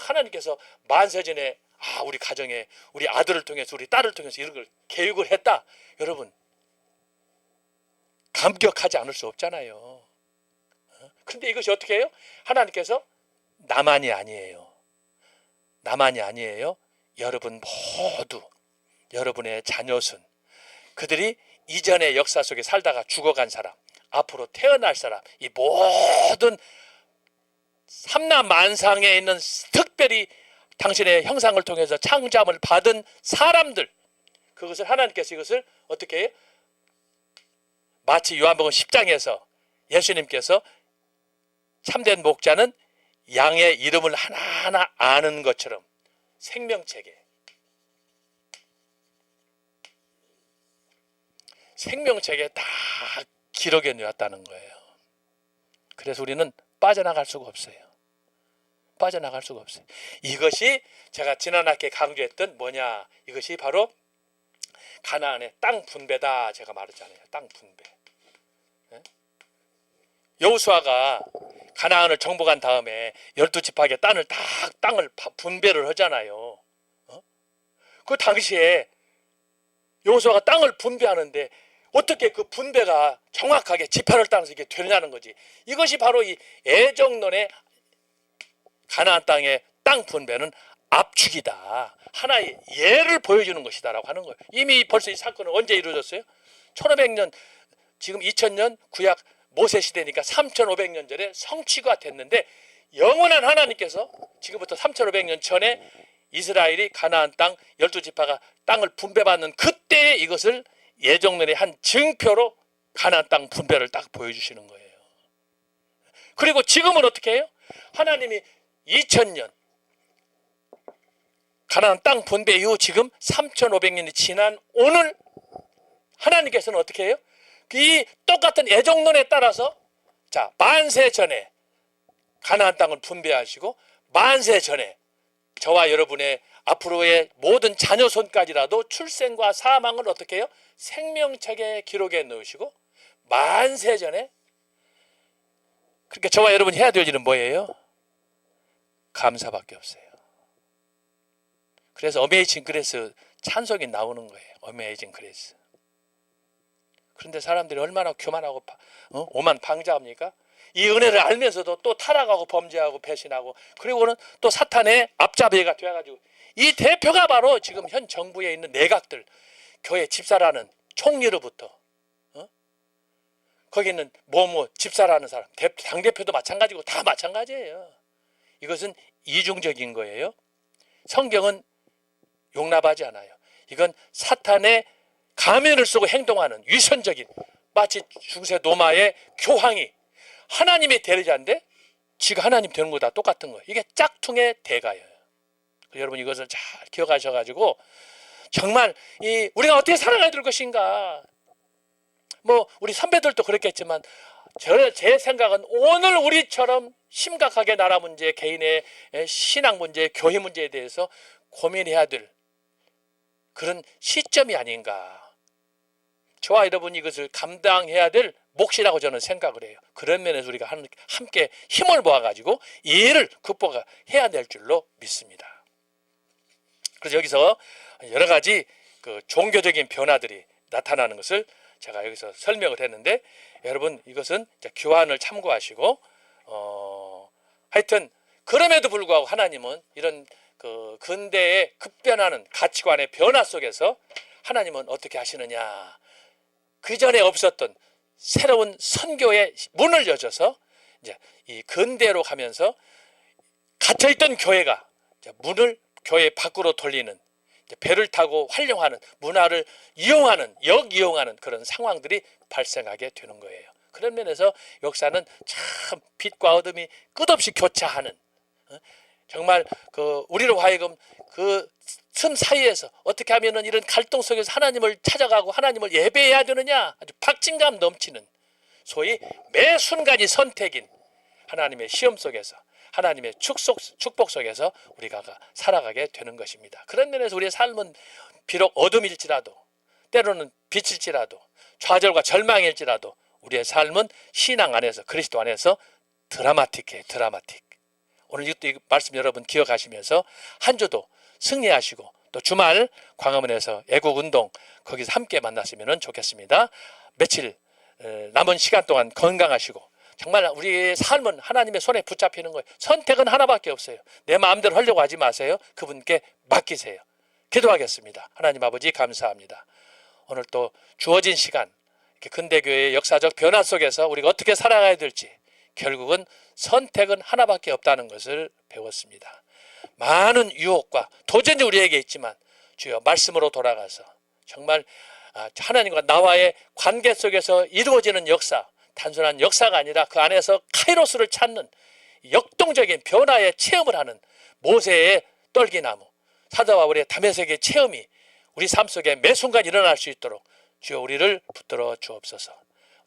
하나님께서 만세전에 우리 가정에 우리 아들을 통해서 우리 딸을 통해서 이런 걸 계획을 했다. 여러분 감격하지 않을 수 없잖아요. 그런데 이것이 어떻게 해요? 하나님께서 나만이 아니에요. 나만이 아니에요. 여러분 모두 여러분의 자녀순 그들이 이전의 역사 속에 살다가 죽어간 사람 앞으로 태어날 사람 이 모든 삼라만상에 있는 특별히 당신의 형상을 통해서 창조함을 받은 사람들 그것을 하나님께서 이것을 어떻게 해요? 마치 요한복음 10장에서 예수님께서 참된 목자는 양의 이름을 하나하나 아는 것처럼 생명책에 생명책에 다 기록해 놓았다는 거예요. 그래서 우리는 빠져나갈 수가 없어요. 빠져나갈 수가 없어요. 이것이 제가 지난 학기에 강조했던 뭐냐, 이것이 바로 가나안의 땅 분배다 제가 말했잖아요. 땅 분배. 여호수아가 가나안을 정복한 다음에 12지파에게 땅을 분배를 하잖아요. 그 당시에 여호수아가 땅을 분배하는데 어떻게 그 분배가 정확하게 지파를 따라서 이게 되느냐는 거지. 이것이 바로 이 애정론의 가나안 땅의 땅 분배는 압축이다. 하나의 예를 보여주는 것이다라고 하는 거예요. 이미 벌써 이 사건은 언제 이루어졌어요? 1500년, 지금 2000년 구약 모세 시대니까 3500년 전에 성취가 됐는데, 영원한 하나님께서 지금부터 3500년 전에 이스라엘이 가나안 땅 12지파가 땅을 분배받는 그때에 이것을 예정론의 한 증표로 가나안 땅 분배를 딱 보여주시는 거예요. 그리고 지금은 어떻게 해요? 하나님이 2000년 가나안 땅 분배 이후 지금 3500년이 지난 오늘 하나님께서는 어떻게 해요? 이 똑같은 애정론에 따라서 자, 만세 전에 가나안 땅을 분배하시고 만세 전에 저와 여러분의 앞으로의 모든 자녀 손까지라도 출생과 사망을 어떻게 해요? 생명책에 기록해 놓으시고 만세 전에, 그러니까 저와 여러분이 해야 될 일은 뭐예요? 감사밖에 없어요. 그래서 어메이징 그레이스 찬송이 나오는 거예요. 어메이징 그레이스. 그런데 사람들이 얼마나 교만하고 오만 방자합니까? 이 은혜를 알면서도 또 타락하고 범죄하고 배신하고, 그리고는 또 사탄의 앞잡이가 되어가지고, 이 대표가 바로 지금 현 정부에 있는 내각들, 교회 집사라는 총리로부터 거기 있는 집사라는 사람, 당대표도 마찬가지고 다 마찬가지예요. 이것은 이중적인 거예요. 성경은 용납하지 않아요. 이건 사탄의 가면을 쓰고 행동하는 위선적인, 마치 중세 로마의 교황이 하나님의 대리자인데 지가 하나님 되는 거다 똑같은 거예요. 이게 짝퉁의 대가예요. 여러분 이것을 잘 기억하셔가지고 정말 우리가 어떻게 살아가야 될 것인가. 우리 선배들도 그랬겠지만 제 생각은 오늘 우리처럼 심각하게 나라 문제, 개인의 신앙 문제, 교회 문제에 대해서 고민해야 될 그런 시점이 아닌가. 저와 여러분이 이것을 감당해야 될 몫이라고 저는 생각을 해요. 그런 면에서 우리가 함께 힘을 모아가지고 이 일을 극복해야 될 줄로 믿습니다. 그래서 여기서 여러 가지 그 종교적인 변화들이 나타나는 것을 제가 여기서 설명을 했는데, 여러분 이것은 교환을 참고하시고 하여튼 그럼에도 불구하고 하나님은 이런 그 근대의 급변하는 가치관의 변화 속에서 하나님은 어떻게 하시느냐. 그 전에 없었던 새로운 선교의 문을 여셔서 이제 이 근대로 가면서 갇혀있던 교회가 문을 교회 밖으로 돌리는, 배를 타고 활용하는, 문화를 이용하는, 역이용하는 그런 상황들이 발생하게 되는 거예요. 그런 면에서 역사는 참 빛과 어둠이 끝없이 교차하는, 정말 우리로 하여금 그 틈 사이에서 어떻게 하면은 이런 갈등 속에서 하나님을 찾아가고 하나님을 예배해야 되느냐, 아주 박진감 넘치는, 소위 매 순간이 선택인 하나님의 시험 속에서, 하나님의 축복 속에서 우리가 살아가게 되는 것입니다. 그런 면에서 우리의 삶은 비록 어둠일지라도, 때로는 빛일지라도, 좌절과 절망일지라도 우리의 삶은 신앙 안에서, 그리스도 안에서 드라마틱해요. 드라마틱. 오늘 이것도 이 말씀 여러분 기억하시면서 한 주도 승리하시고, 또 주말 광화문에서 애국운동 거기서 함께 만났으면 좋겠습니다. 며칠 남은 시간 동안 건강하시고, 정말 우리의 삶은 하나님의 손에 붙잡히는 거예요. 선택은 하나밖에 없어요. 내 마음대로 하려고 하지 마세요. 그분께 맡기세요. 기도하겠습니다. 하나님 아버지 감사합니다. 오늘 또 주어진 시간, 근대교회의 역사적 변화 속에서 우리가 어떻게 살아가야 될지, 결국은 선택은 하나밖에 없다는 것을 배웠습니다. 많은 유혹과 도전이 우리에게 있지만 주여 말씀으로 돌아가서 정말 하나님과 나와의 관계 속에서 이루어지는 역사, 단순한 역사가 아니라 그 안에서 카이로스를 찾는 역동적인 변화의 체험을 하는 모세의 떨기나무, 사자와 우리의 다메섹의 체험이 우리 삶 속에 매 순간 일어날 수 있도록 주여 우리를 붙들어 주옵소서.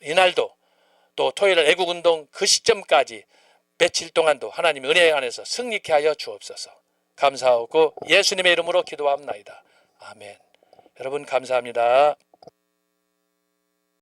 이날도 또 토요일 애국운동 그 시점까지 며칠 동안도 하나님 은혜 안에서 승리케 하여 주옵소서. 감사하고 예수님의 이름으로 기도합나이다. 아멘. 여러분 감사합니다.